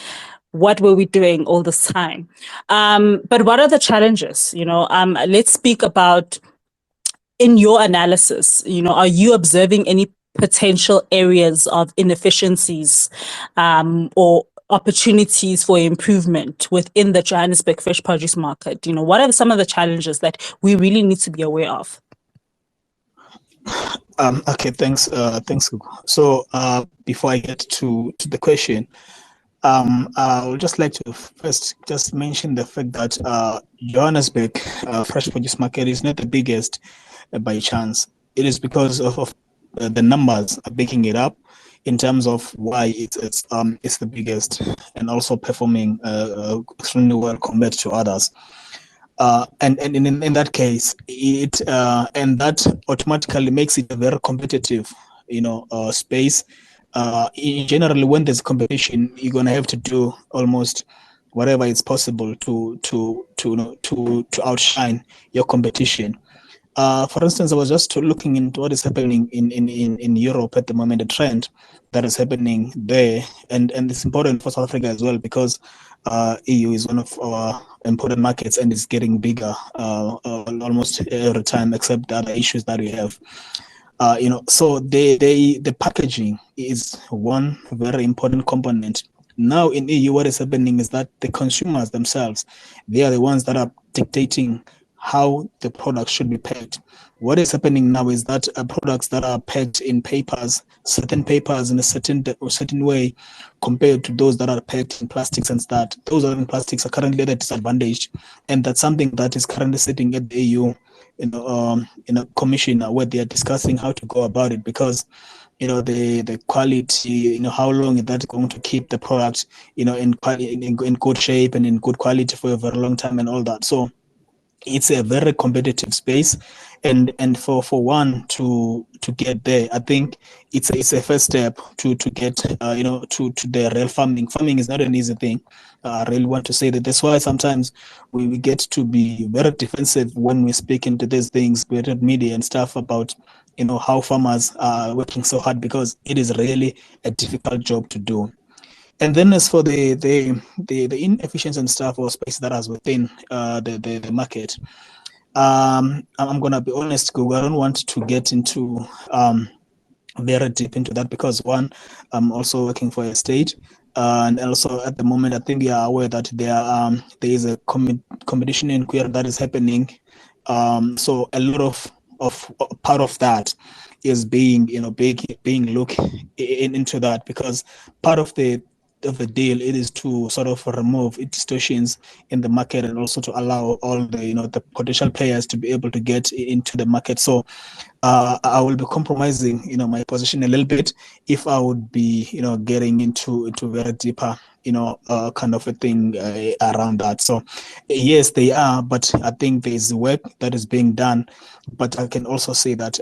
what were we doing all this time? But what are the challenges? Let's speak about, in your analysis, are you observing any potential areas of inefficiencies or opportunities for improvement within the Johannesburg Fresh Produce Market? What are some of the challenges that we really need to be aware of? Okay, thanks, Google. So before I get to the question, I would just like to first just mention the fact that Johannesburg Fresh Produce Market is not the biggest by chance. It is because of the numbers are backing it up in terms of why it's the biggest and also performing extremely well compared to others. And in that case, and that automatically makes it a very competitive, space. In generally, when there's competition, you're gonna have to do almost whatever is possible to outshine your competition. For instance, I was just looking into what is happening in Europe at the moment, the trend that is happening there, and it's important for South Africa as well because EU is one of our important markets and it's getting bigger almost every time, except the other issues that we have. So the packaging is one very important component. Now in EU, what is happening is that the consumers themselves, they are the ones that are dictating how the products should be packed. What is happening now is that products that are packed in papers, certain papers in a certain way, compared to those that are packed in plastics and that, those that are in plastics are currently at a disadvantage, and that's something that is currently sitting at the AU, in a commission where they are discussing how to go about it, because the quality, how long is that going to keep the product in good shape and in good quality for a very long time and all that. So it's a very competitive space, and for one to get there, I think it's a first step to get to the real farming. Farming is not an easy thing. I really want to say that. That's why sometimes we get to be very defensive when we speak into these things with media and stuff about how farmers are working so hard, because it is really a difficult job to do. And then as for the inefficiency and stuff or space that is within the market, I'm gonna be honest, Google, I don't want to get into very deep into that, because one, I'm also working for a state, and also at the moment I think you are aware that there is a competition inquiry that is happening. So a lot of part of that is being being looked into that, because part of the deal, it is to sort of remove distortions in the market, and also to allow all the potential players to be able to get into the market. So I will be compromising my position a little bit if I would be getting into very deeper kind of a thing around that. So yes, they are, but I think there's work that is being done. But I can also say that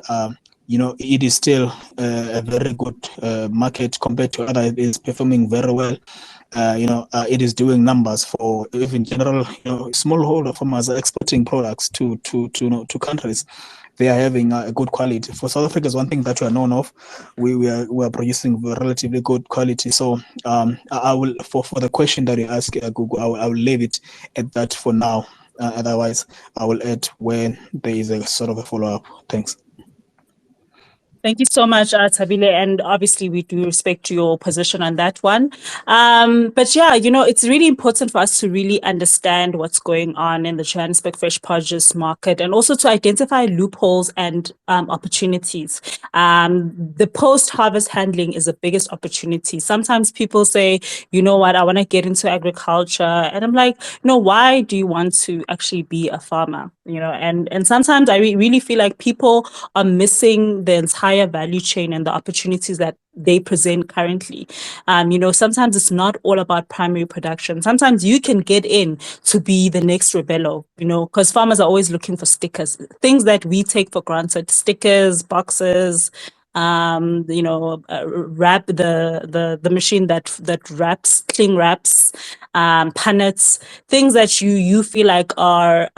it is still a very good market compared to other. It is performing very well. It is doing numbers for even general, smallholder farmers are exporting products to countries. They are having a good quality. For South Africa is one thing that we are known of. We are producing relatively good quality. So I will, for the question that you ask, Google, I will leave it at that for now. Otherwise, I will add when there is a sort of a follow-up. Thanks. Thank you so much, Tabile, and obviously we do respect your position on that one. But yeah, it's really important for us to really understand what's going on in the Johannesburg fresh produce market, and also to identify loopholes and opportunities. The post-harvest handling is the biggest opportunity. Sometimes people say, you know what, I want to get into agriculture, and I'm like, why do you want to actually be a farmer? And sometimes I really feel like people are missing the entire value chain and the opportunities that they present currently. Sometimes it's not all about primary production. Sometimes you can get in to be the next Rebello, because farmers are always looking for stickers, things that we take for granted, stickers, boxes, wrap, the machine that wraps, cling wraps, punnets, things that you feel like are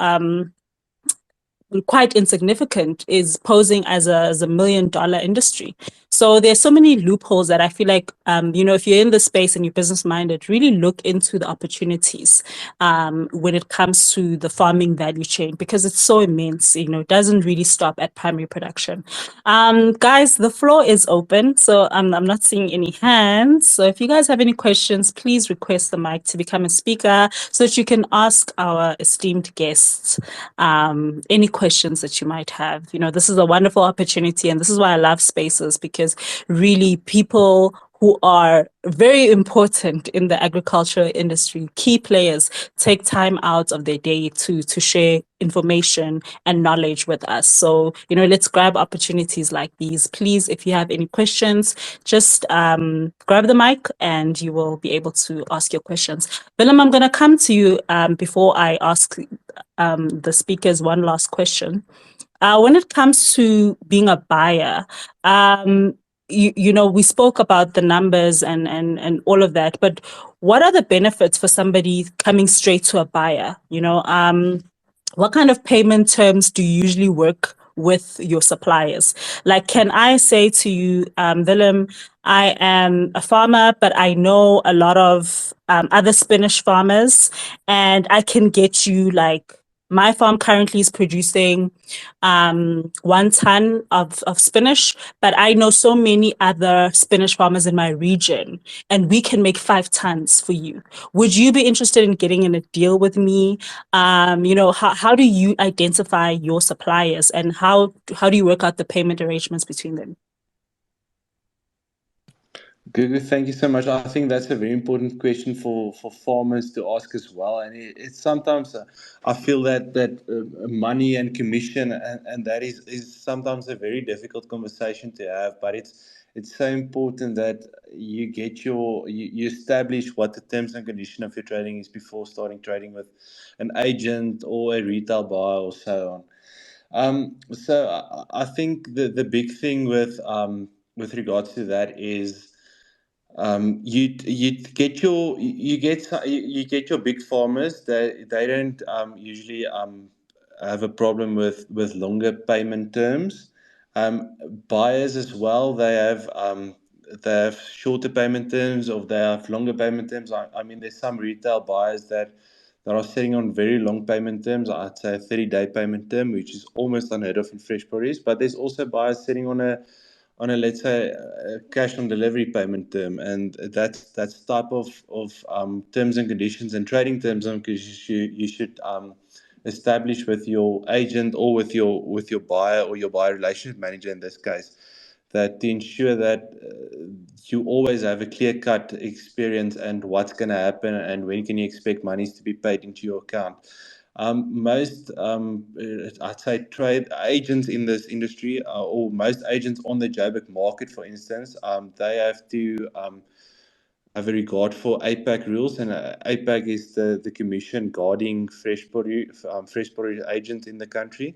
quite insignificant, is posing as a $1 million industry. So there's so many loopholes that I feel like, if you're in the space and you're business minded, really look into the opportunities when it comes to the farming value chain, because it's so immense. It doesn't really stop at primary production. Guys, the floor is open, so I'm not seeing any hands. So if you guys have any questions, please request the mic to become a speaker so that you can ask our esteemed guests any questions that you might have. This is a wonderful opportunity, and this is why I love spaces, because really people who are very important in the agricultural industry, key players, take time out of their day to share information and knowledge with us. So, let's grab opportunities like these. Please, if you have any questions, just grab the mic and you will be able to ask your questions. Willem, I'm going to come to you before I ask the speakers one last question. When it comes to being a buyer, we spoke about the numbers and all of that, but what are the benefits for somebody coming straight to a buyer? What kind of payment terms do you usually work with your suppliers? Like, can I say to you, Willem, I am a farmer, but I know a lot of other spinach farmers, and I can get you like My farm currently is producing 1 ton of spinach, but I know so many other spinach farmers in my region, and we can make 5 tons for you. Would you be interested in getting in a deal with me? How do you identify your suppliers, and how do you work out the payment arrangements between them? Gugu, thank you so much. I think that's a very important question for farmers to ask as well. And it's sometimes I feel that money and commission and that is sometimes a very difficult conversation to have. But it's so important that you establish what the terms and conditions of your trading is before starting trading with an agent or a retail buyer or so on. So I think the big thing with regards to that is you get you get your big farmers. They don't usually have a problem with longer payment terms. Buyers as well, they have shorter payment terms, or they have longer payment terms. I mean, there's some retail buyers that are sitting on very long payment terms. I'd say a 30-day payment term, which is almost unheard of in fresh produce. But there's also buyers sitting on a let's say cash on delivery payment term, and that's type of terms and conditions and trading terms and conditions you should establish with your agent or with your buyer or your buyer relationship manager in this case, that to ensure that you always have a clear cut experience and what's going to happen and when can you expect monies to be paid into your account. Most, I'd say, trade agents in this industry, or most agents on the Joburg market, for instance, they have to have a regard for APAC rules, and APAC is the commission guarding fresh produce agents in the country,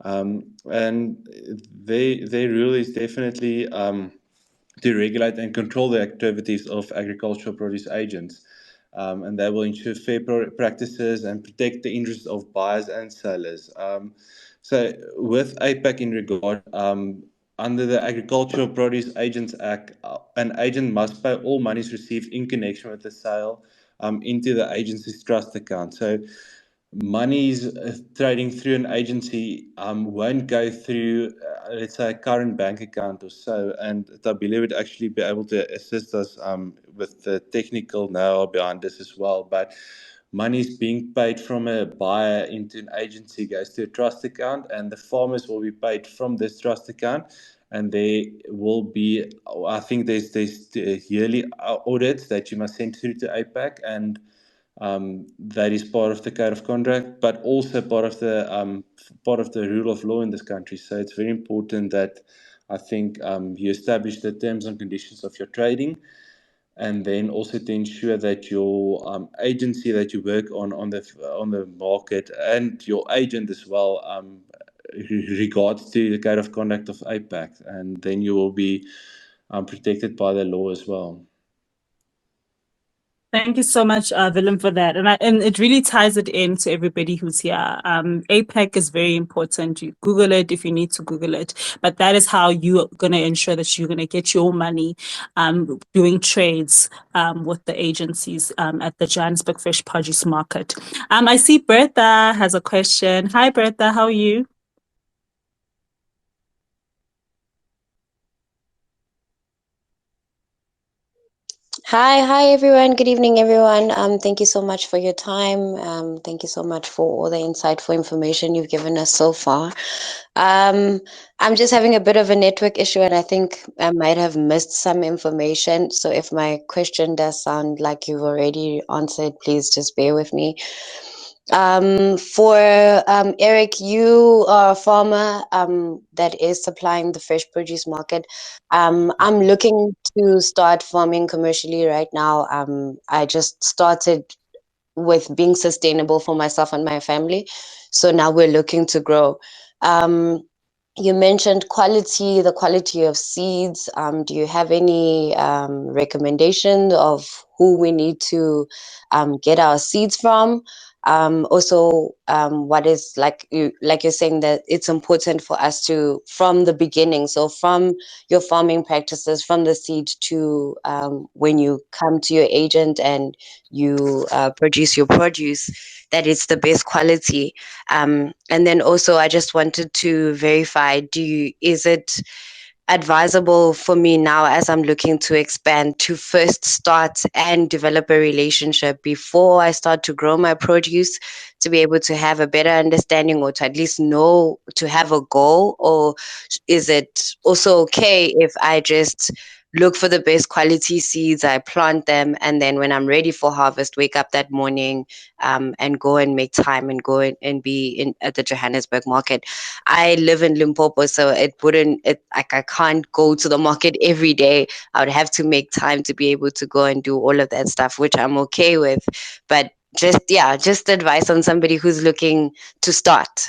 and their rule is definitely to regulate and control the activities of agricultural produce agents. And they will ensure fair practices and protect the interests of buyers and sellers. So, with APAC in regard, under the Agricultural Produce Agents Act, an agent must pay all monies received in connection with the sale into the agency's trust account. So, monies trading through an agency won't go through, let's say, a current bank account or so. And Tabile would actually be able to assist us with the technical know behind this as well. But monies being paid from a buyer into an agency goes to a trust account, and the farmers will be paid from this trust account. And there will be, I think there's yearly audits that you must send through to APAC, and that is part of the code of conduct, but also part of the rule of law in this country. So it's very important that I think you establish the terms and conditions of your trading, and then also to ensure that your agency that you work on the market and your agent as well regards to the code of conduct of APAC, and then you will be protected by the law as well. Thank you so much, Willem, for that. And it really ties it in to everybody who's here. APEC is very important. You Google it if you need to Google it. But that is how you're going to ensure that you're going to get your money doing trades with the agencies at the Johannesburg Fresh Produce Market. I see Bertha has a question. Hi, Bertha. How are you? Hi everyone. Good evening, everyone. Thank you so much for your time. Thank you so much for all the insightful information you've given us so far. I'm just having a bit of a network issue, and I think I might have missed some information. So if my question does sound like you've already answered, please just bear with me. For Eric, you are a farmer that is supplying the fresh produce market. I'm looking to start farming commercially right now. I just started with being sustainable for myself and my family, so now we're looking to grow. You mentioned the quality of seeds. Do you have any recommendation of who we need to get our seeds from? Also, what is like you're saying that it's important for us to from the beginning. So from your farming practices, from the seed to when you come to your agent and you produce your produce, that it's the best quality. And then also, I just wanted to verify: is it advisable for me now, as I'm looking to expand, to first start and develop a relationship before I start to grow my produce, to be able to have a better understanding, or to at least know, to have a goal? Or is it also okay if I just look for the best quality seeds, I plant them, and then when I'm ready for harvest, wake up that morning and go and make time and go and be in at the Johannesburg market? I live in Limpopo, so like I can't go to the market every day. I would have to make time to be able to go and do all of that stuff, which I'm okay with. But just advice on somebody who's looking to start.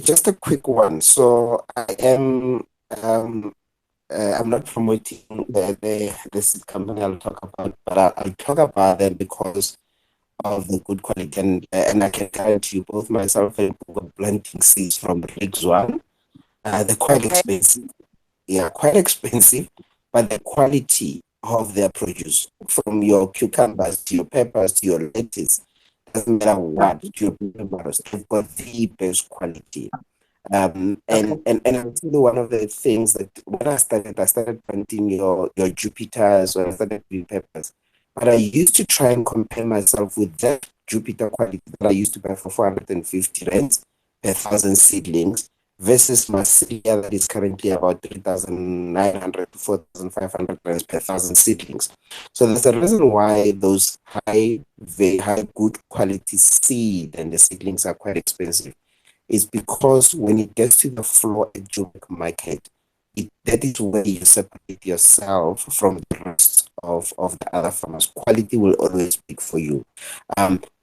Just a quick one. So I'm not promoting this company I'll talk about, but I'll talk about them because of the good quality, and I can guarantee you, both myself and Google planting seeds from One. They're quite Okay. expensive. Yeah, quite expensive, but the quality of their produce, from your cucumbers to your peppers to your lettuce, doesn't matter what, to your tomatoes, they've got the best quality. Okay. And I'll tell you, one of the things that when I started planting your Jupiters, when I started doing peppers. But I used to try and compare myself with that Jupiter quality that I used to buy for 450 rands per thousand seedlings versus Marsilia that is currently about 3,900 to 4,500 rands per thousand seedlings. So there's a reason why those very high, good quality seed and the seedlings are quite expensive. Is because when it gets to the floor at Joburg market, that is where you separate yourself from the rest of the other farmers. Quality will always speak for you.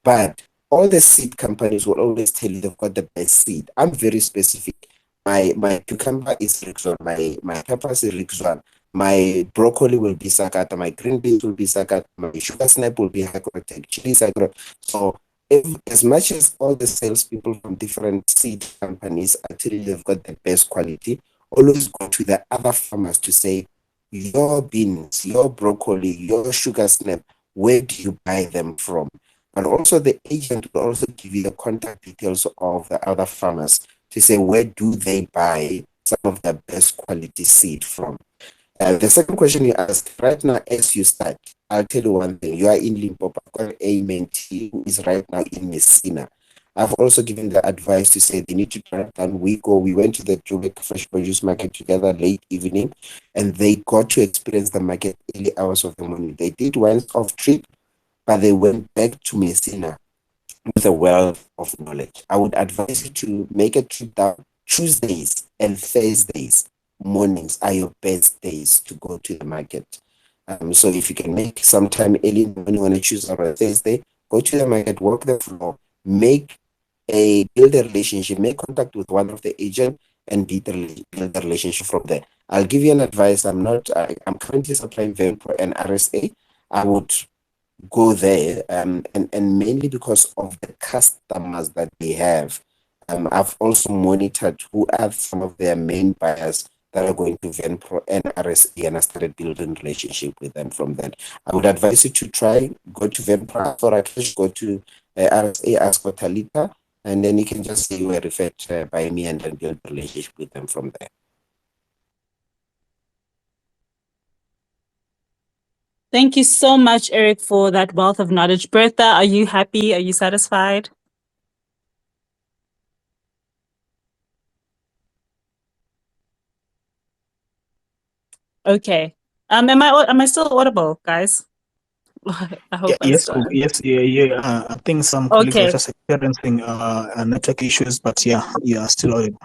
But all the seed companies will always tell you they've got the best seed. I'm very specific. My cucumber is Rixon, my peppers is Rixon, my broccoli will be Sakata, my green beans will be Sakata, my sugar snap will be Hygrotech, chili Sakata. So as much as all the salespeople from different seed companies are telling you they've got the best quality, always go to the other farmers to say, your beans, your broccoli, your sugar snap, where do you buy them from? But also the agent will also give you the contact details of the other farmers to say, where do they buy some of the best quality seed from? The second question you asked, right now, as you start, I'll tell you one thing. You are in Limpopo. I've got a mentee who is right now in Messina. I've also given the advice to say they need to drive down. We went to the Joburg Fresh Produce Market together late evening, and they got to experience the market early hours of the morning. They did once off trip, but they went back to Messina with a wealth of knowledge. I would advise you to make a trip down. Tuesdays and Thursdays mornings are your best days to go to the market. So if you can make some time early in the morning on a Tuesday or a Thursday, go to the market, walk the floor, build a relationship, make contact with one of the agent, and build the relationship from there. I'll give you an advice. I'm currently supplying Venpro and RSA. I would go there, and mainly because of the customers that they have. I've also monitored who are some of their main buyers that are going to Venpro and RSA, and I started building relationship with them from that. I would advise you to go to Venpro, ask for Rakesh, go to RSA, ask for Talita, and then you can just say you were referred by me and then build a relationship with them from there. Thank you so much, Eric, for that wealth of knowledge. Bertha, are you happy? Are you satisfied? Okay. Am I still audible, guys? I hope I Yes, still am. yes, yeah. I think some colleagues are Okay. just experiencing network issues, but yeah, you are still audible.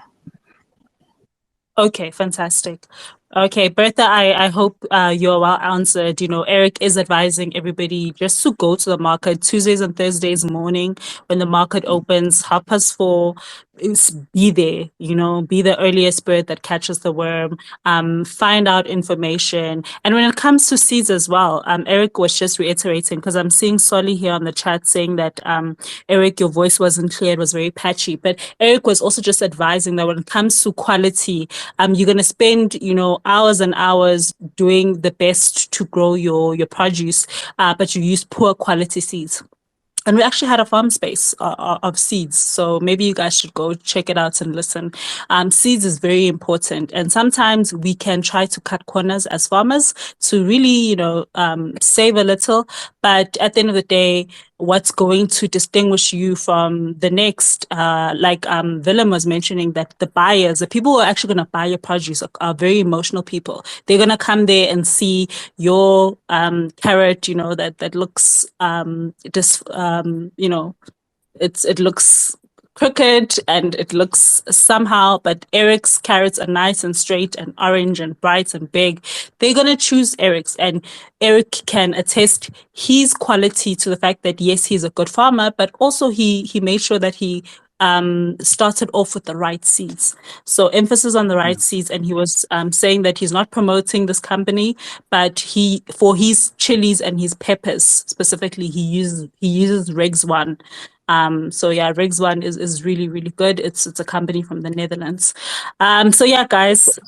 Okay, fantastic. Okay, Bertha, I hope you're well answered. You know, Eric is advising everybody just to go to the market Tuesdays and Thursdays morning when the market opens, 4:30 be there, be the earliest bird that catches the worm, find out information. And when it comes to seeds as well, Eric was just reiterating, because I'm seeing Solly here on the chat saying that, Eric, your voice wasn't clear, it was very patchy. But Eric was also just advising that when it comes to quality, you're going to spend, hours and hours doing the best to grow your produce, but you use poor quality seeds. And we actually had a farm space of seeds. So maybe you guys should go check it out and listen. Seeds is very important. And sometimes we can try to cut corners as farmers to really, save a little. But at the end of the day, what's going to distinguish you from the next, like Willem was mentioning, that the buyers, the people who are actually going to buy your produce are very emotional people. They're going to come there and see your carrot, that looks it looks crooked and it looks somehow, but Eric's carrots are nice and straight and orange and bright and big. They're going to choose Eric's, and Eric can attest his quality to the fact that, yes, he's a good farmer, but also he made sure that he started off with the right seeds. So emphasis on the right seeds. And he was saying that he's not promoting this company, but for his chilies and his peppers specifically, he uses Regs One. So yeah, Regs One is really, really good. It's a company from the Netherlands. So yeah, guys. So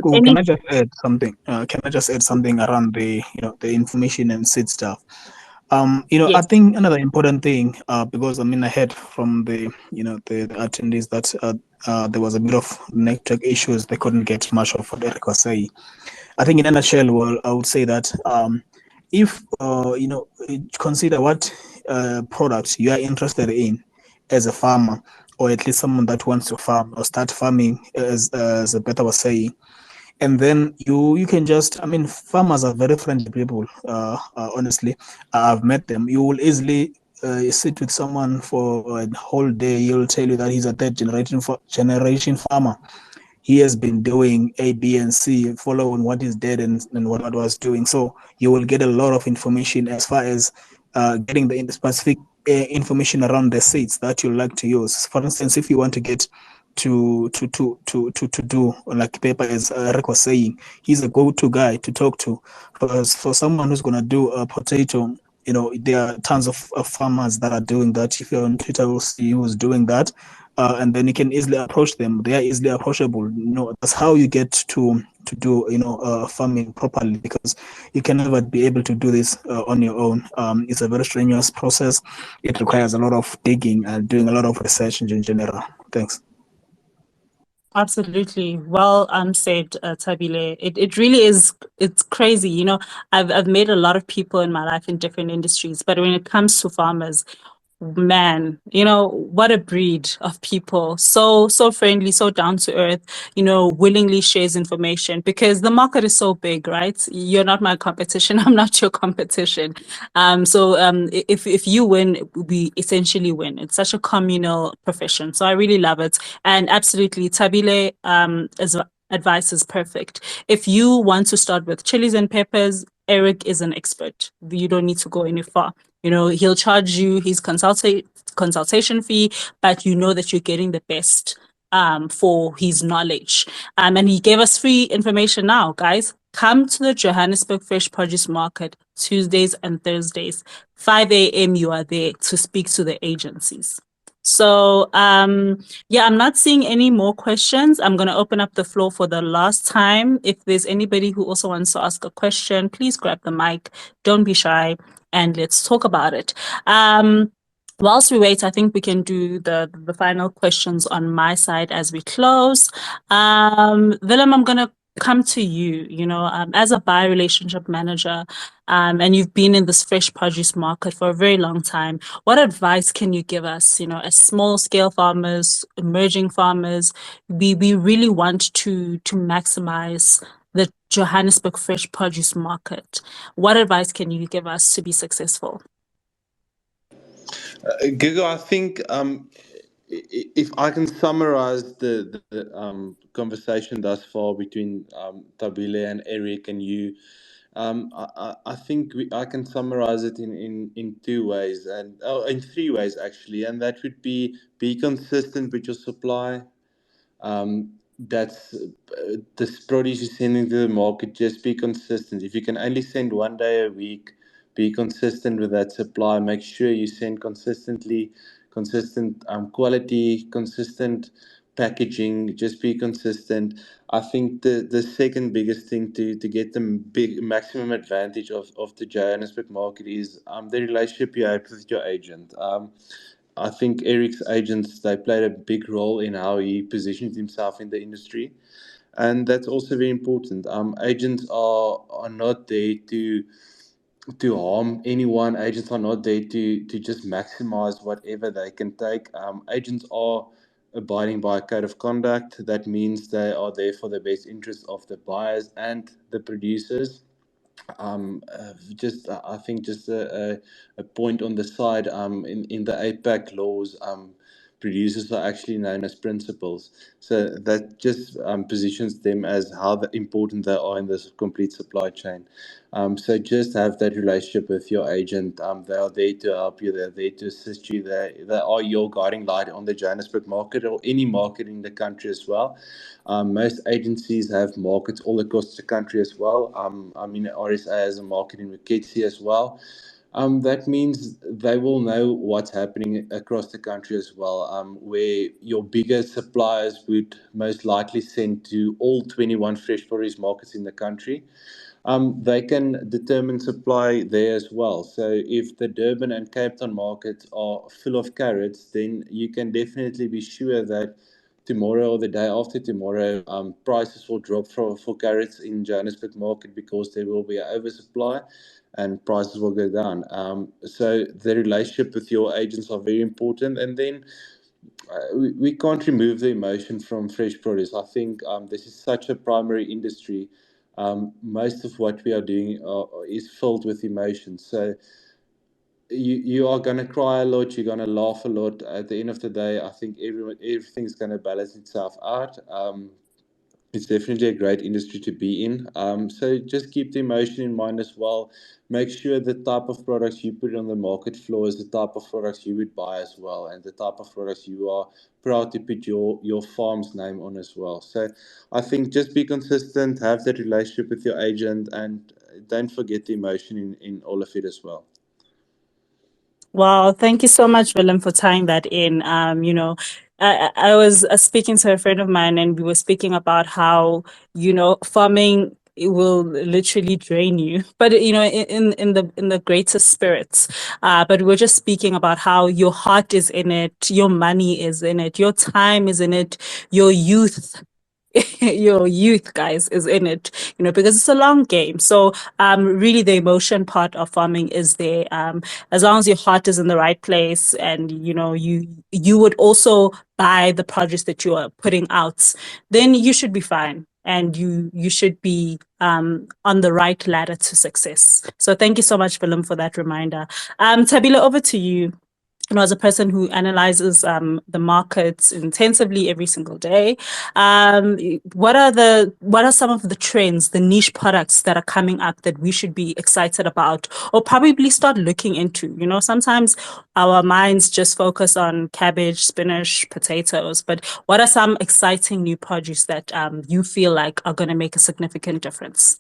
can I just add something? Can I just add something around the information and seed stuff? Yes. I think another important thing, because I heard from the the attendees that there was a bit of network issues. They couldn't get much of what Eric was saying. I think in a nutshell, well, I would say that if consider what products you are interested in as a farmer, or at least someone that wants to farm or start farming, as Beta was saying. And then you can just, farmers are very friendly people. Honestly, I've met them. You will easily sit with someone for a whole day. He'll tell you that he's a third generation farmer. He has been doing A, B, and C, following what his dad and what was doing. So you will get a lot of information as far as getting the specific information around the seeds that you like to use. For instance, if you want to get to do like paper, as Eric was saying, he's a go-to guy to talk to. For someone who's going to do a potato, there are tons of farmers that are doing that. If you're on Twitter, you'll see who's doing that. And then you can easily approach them. They are easily approachable. That's how you get to do farming properly, because you can never be able to do this on your own. It's a very strenuous process. It requires a lot of digging and doing a lot of research in general. Thanks. Absolutely. Well said, Tabile. It really is, it's crazy. I've met a lot of people in my life in different industries, but when it comes to farmers, man, what a breed of people. So friendly, so down to earth, willingly shares information, because the market is so big, right? You're not my competition. I'm not your competition. If you win, we essentially win. It's such a communal profession. So I really love it. And absolutely, Tabile, advice is perfect. If you want to start with chilies and peppers, Eric is an expert. You don't need to go any far. He'll charge you his consultation fee, but you know that you're getting the best for his knowledge. And he gave us free information now, guys. Come to the Johannesburg Fresh Produce Market Tuesdays and Thursdays. 5 a.m. you are there to speak to the agencies. So, I'm not seeing any more questions. I'm going to open up the floor for the last time. If there's anybody who also wants to ask a question, please grab the mic. Don't be shy, and let's talk about it. Whilst we wait, I think we can do the final questions on my side as we close. Willem, I'm going to come to you, as a buyer relationship manager, and you've been in this fresh produce market for a very long time. What advice can you give us, as small scale farmers, emerging farmers? We really want to maximize the Johannesburg fresh produce market. What advice can you give us to be successful? Gigo, I think if I can summarize the conversation thus far between Tabile and Eric and you, I think I can summarize it in two ways, and in three ways actually, and that would be consistent with your supply. That's this produce you're sending to the market. Just be consistent. If you can only send one day a week, be consistent with that supply. Make sure you send consistently, consistent quality, consistent packaging. Just be consistent. I think the second biggest thing to get the big maximum advantage of the Johannesburg market is the relationship you have with your agent. I think Eric's agents, they played a big role in how he positioned himself in the industry, and that's also very important. Agents are not there to harm anyone. Agents are not there to just maximize whatever they can take. Agents are abiding by a code of conduct. That means they are there for the best interest of the buyers and the producers. Just I think just a point on the side. In the APAC laws, producers are actually known as principals, so that just positions them as how important they are in this complete supply chain. So just have that relationship with your agent. They are there to help you. They're there to assist you. They are your guiding light on the Johannesburg market or any market in the country as well. Most agencies have markets all across the country as well. I mean, RSA has a market in Muketsi as well. That means they will know what's happening across the country as well, where your bigger suppliers would most likely send to all 21 fresh produce markets in the country. They can determine supply there as well. So if the Durban and Cape Town markets are full of carrots, then you can definitely be sure that tomorrow or the day after tomorrow, prices will drop for carrots in Johannesburg market because there will be an oversupply and prices will go down. So the relationship with your agents are very important. And then we can't remove the emotion from fresh produce. I think this is such a primary industry. Most of what we are doing is filled with emotion. So you are going to cry a lot, you're going to laugh a lot. At the end of the day, I think everything's going to balance itself out. It's definitely a great industry to be in. So just keep the emotion in mind as well. Make sure the type of products you put on the market floor is the type of products you would buy as well, and the type of products you are proud to put your farm's name on as well. So I think just be consistent, have that relationship with your agent, and don't forget the emotion in all of it as well. Wow, thank you so much, Willem, for tying that in. I was speaking to a friend of mine, and we were speaking about how, farming, it will literally drain you, but in the greatest spirits. But we're just speaking about how your heart is in it, your money is in it, your time is in it, your youth your youth, guys, is in it, because it's a long game. So really the emotion part of farming is there. As long as your heart is in the right place, and you would also buy the produce that you are putting out, then you should be fine, and you should be on the right ladder to success. So thank you so much, Willem, for that reminder. Tabila, over to you. As a person who analyzes the markets intensively every single day, what are some of the trends, the niche products that are coming up that we should be excited about, or probably start looking into? Sometimes our minds just focus on cabbage, spinach, potatoes, but what are some exciting new produce that you feel like are going to make a significant difference?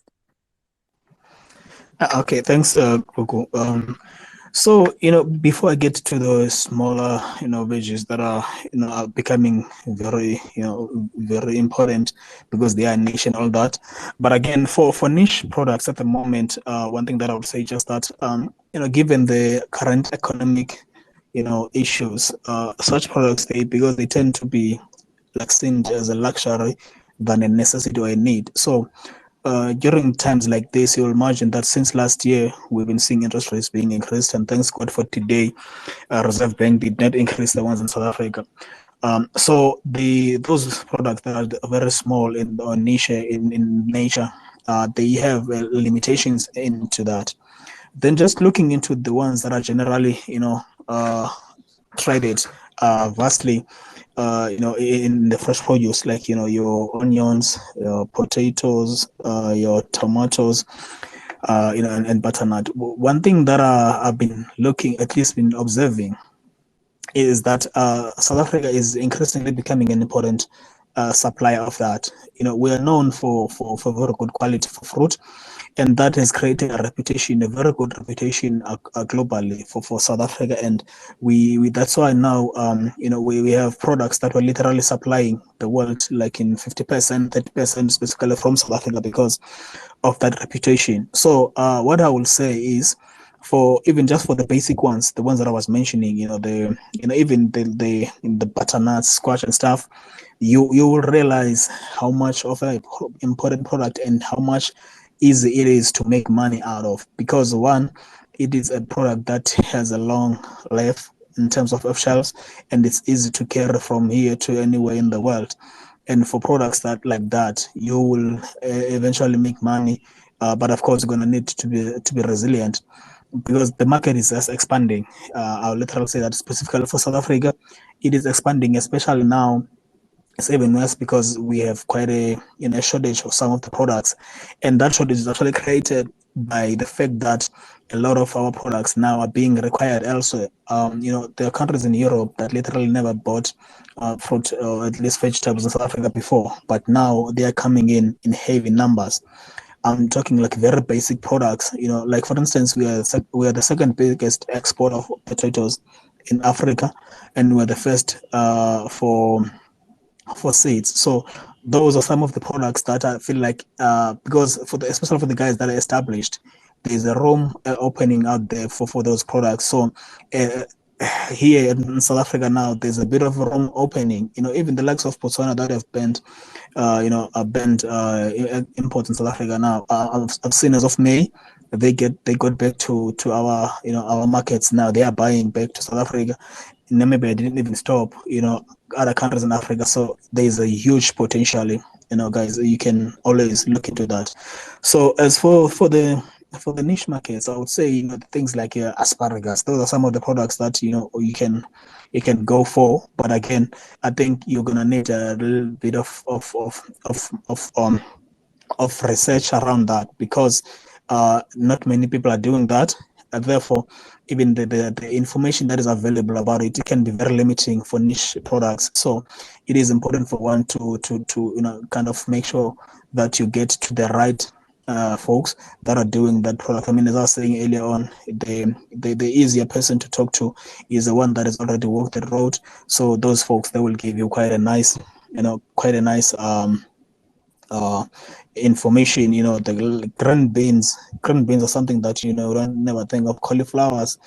Okay, thanks, Kuku. So, before I get to the smaller, veggies that are becoming very, very important because they are niche and all that. But again, for niche products at the moment, one thing that I would say just that, given the current economic, issues, such products, because they tend to be like seen as a luxury than a necessity or a need. So, during times like this, you'll imagine that since last year, we've been seeing interest rates being increased, and thanks God for today, Reserve Bank did not increase the ones in South Africa. So those products that are very small or niche in nature, they have limitations into that. Then just looking into the ones that are generally, traded vastly, in the fresh produce, like, your onions, your potatoes, your tomatoes. and butternut. One thing that I've been looking, at least been observing, is that South Africa is increasingly becoming an important supplier of that. We are known for very good quality for fruit, and that has created a reputation, a very good reputation globally for South Africa. And we that's why now we have products that were literally supplying the world like in 50%, 30% specifically from South Africa because of that reputation. So what I will say is, for even just for the basic ones, the ones that I was mentioning, even the in the butternut, squash and stuff, you will realize how much of an important product and how much easy it is to make money out of, because one, it is a product that has a long life in terms of shelves, and it's easy to carry from here to anywhere in the world. And for products that like that, you will eventually make money, but of course you're going to need to be resilient, because the market is just expanding. I'll literally say that specifically for South Africa, it is expanding, especially now. It's even worse because we have quite a shortage of some of the products, and that shortage is actually created by the fact that a lot of our products now are being required elsewhere. There are countries in Europe that literally never bought fruit or at least vegetables in South Africa before, but now they are coming in heavy numbers. I'm talking like very basic products. Like for instance, we are the second biggest exporter of potatoes in Africa, and we're the first for seeds. So those are some of the products that I feel like, because especially for the guys that are established, there's a room opening out there for those products. So uh, here in South Africa now, there's a bit of a room opening. Even the likes of Botswana that have banned, banned imports in South Africa now. I've seen as of May, they got back to our our markets now. They are buying back to South Africa. Namibia didn't even stop. Other countries in Africa. So there is a huge potential. Guys, you can always look into that. So as for the niche markets, I would say things like asparagus. Those are some of the products that you can go for. But again, I think you're gonna need a little bit of research around that, because not many people are doing that. And therefore, even the information that is available about it can be very limiting for niche products. So it is important for one to kind of make sure that you get to the right folks that are doing that product. I mean, as I was saying earlier on, the easier person to talk to is the one that has already walked the road. So those folks, they will give you quite a nice uh, information. The green beans. Green beans are something that don't never think of. Cauliflowers.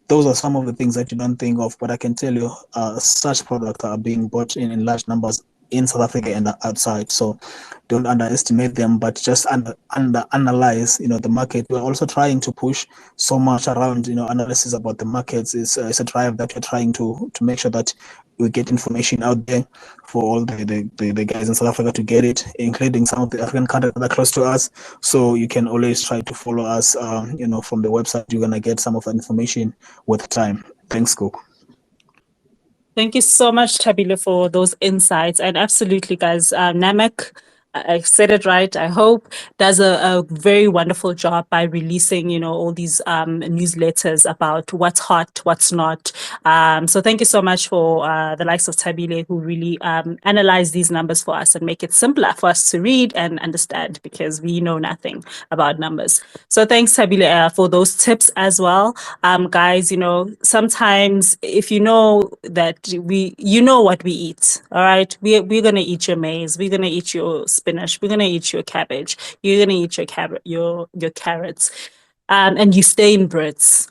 Those are some of the things that you don't think of. But I can tell you, such products are being bought in large numbers in South Africa and outside. So don't underestimate them, but just under analyze the market. We're also trying to push so much around analysis about the markets. It's a drive that we're trying to make sure that we get information out there for all the guys in South Africa to get it, including some of the African countries that are close to us. So you can always try to follow us from the website. You're gonna get some of the information with time. Thanks, Cook. Thank you so much, Tabile, for those insights. And absolutely, guys, Namek, I said it right, I hope, does a very wonderful job by releasing, all these newsletters about what's hot, what's not. So thank you so much for the likes of Tabile, who really analyze these numbers for us and make it simpler for us to read and understand, because we know nothing about numbers. So thanks, Tabile, for those tips as well. Guys, sometimes if you know that what we eat, all right, we're gonna eat your maize, we're gonna eat your spinach, we're gonna eat your cabbage, you're gonna eat your carrots, and you stay in Brits.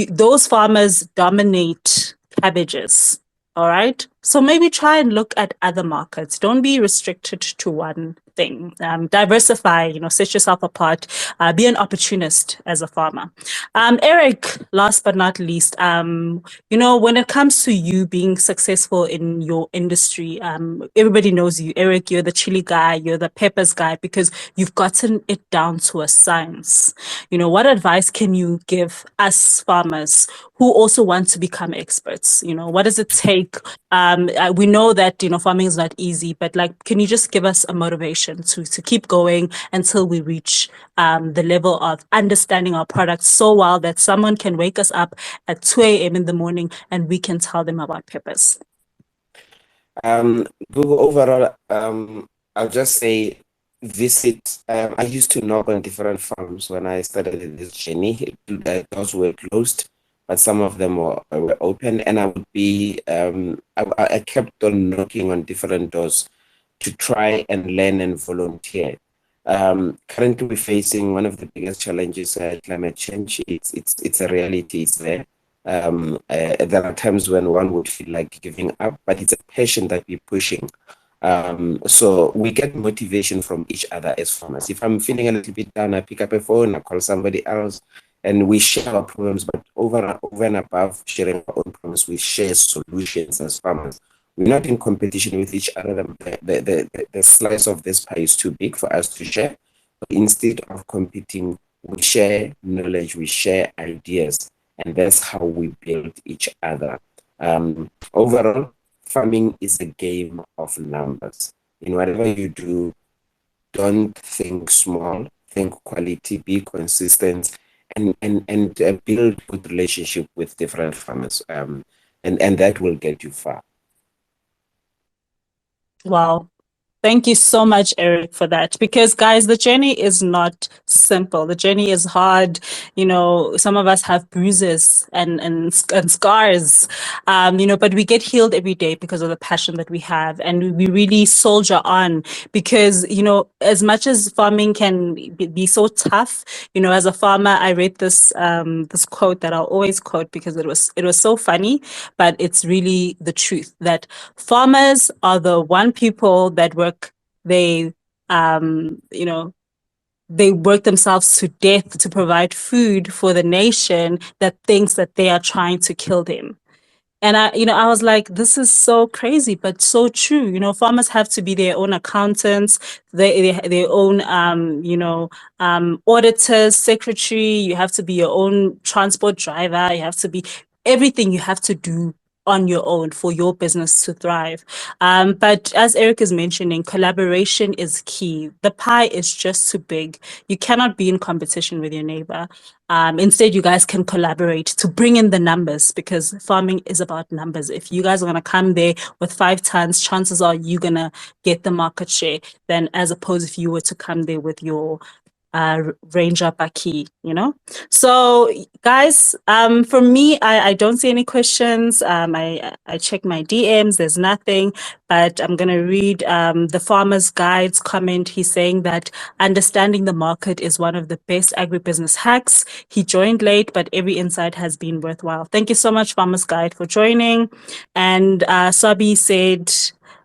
Those farmers dominate cabbages. All right. So maybe try and look at other markets. Don't be restricted to one thing. Diversify, set yourself apart, be an opportunist as a farmer. Eric, last but not least, when it comes to you being successful in your industry, everybody knows you. Eric, you're the chili guy, you're the peppers guy, because you've gotten it down to a science. What advice can you give us farmers who also want to become experts? What does it take We know that, farming is not easy, but like, can you just give us a motivation to keep going until we reach the level of understanding our products so well that someone can wake us up at 2 a.m. in the morning and we can tell them about peppers? Google overall, I'll just say visit. I used to knock on different farms when I started this journey. Those were closed, but some of them were open, and I would be. I kept on knocking on different doors to try and learn and volunteer. Currently, we're facing one of the biggest challenges, climate change. It's a reality. It's there. There are times when one would feel like giving up, but it's a passion that we're pushing. So we get motivation from each other as farmers. If I'm feeling a little bit down, I pick up a phone, I call somebody else, and we share our problems. But over and above sharing our own problems, we share solutions as farmers. We're not in competition with each other. The slice of this pie is too big for us to share. But instead of competing, we share knowledge, we share ideas, and that's how we build each other. Overall, farming is a game of numbers. In whatever you do, don't think small, think quality, be consistent, and build good relationship with different farmers. And that will get you far. Wow. Thank you so much, Eric, for that. Because, guys, the journey is not simple. The journey is hard. Some of us have bruises and scars, but we get healed every day because of the passion that we have. And we really soldier on because, as much as farming can be so tough, as a farmer, I read this quote that I'll always quote because it was so funny, but it's really the truth that farmers are the one people that they they work themselves to death to provide food for the nation that thinks that they are trying to kill them. And I was like, this is so crazy, but so true. Farmers have to be their own accountants, their own, auditors, secretary. You have to be your own transport driver. You have to be everything you have to do on your own for your business to thrive. But as Eric is mentioning, collaboration is key. The pie is just too big. You cannot be in competition with your neighbor. Instead, you guys can collaborate to bring in the numbers because farming is about numbers. If you guys are going to come there with 5 tons, chances are you're going to get the market share than as opposed if you were to come there with your Ranger Baki, So guys, for me, I don't see any questions. I check my DMs, there's nothing, but I'm going to read the Farmer's Guide's comment. He's saying that understanding the market is one of the best agribusiness hacks. He joined late, but every insight has been worthwhile. Thank you so much, Farmer's Guide, for joining. And Sabi said,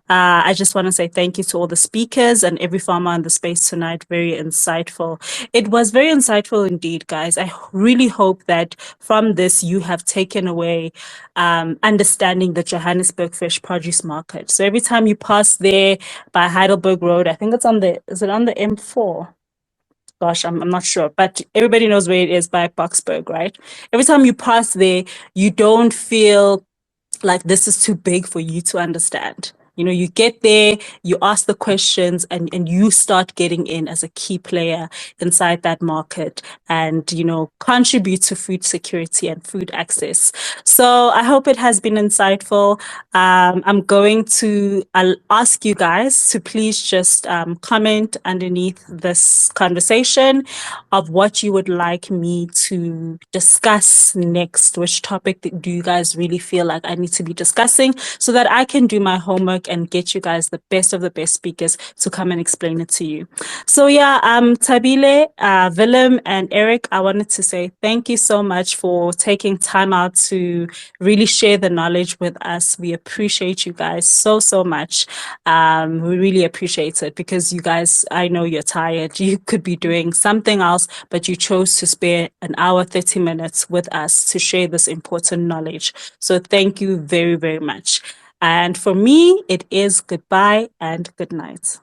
I just want to say thank you to all the speakers and every farmer on the space tonight. Very insightful. It was very insightful indeed, guys. I really hope that from this you have taken away understanding the Johannesburg fresh produce market. So every time you pass there by Heidelberg Road, I think it's is it on the M4? Gosh, I'm not sure, but everybody knows where it is by Boxburg, right? Every time you pass there, you don't feel like this is too big for you to understand. You get there, you ask the questions, and you start getting in as a key player inside that market and, contribute to food security and food access. So I hope it has been insightful. I'm going to I'll ask you guys to please just comment underneath this conversation of what you would like me to discuss next. Which topic do you guys really feel like I need to be discussing so that I can do my homework and get you guys the best of the best speakers to come and explain it to you. So yeah, Tabile, Willem, and Eric, I wanted to say thank you so much for taking time out to really share the knowledge with us. We appreciate you guys so much. We really appreciate it because you guys, I know you're tired. You could be doing something else, but you chose to spare an hour, 30 minutes with us to share this important knowledge. So thank you very, very much. And for me, it is goodbye and good night.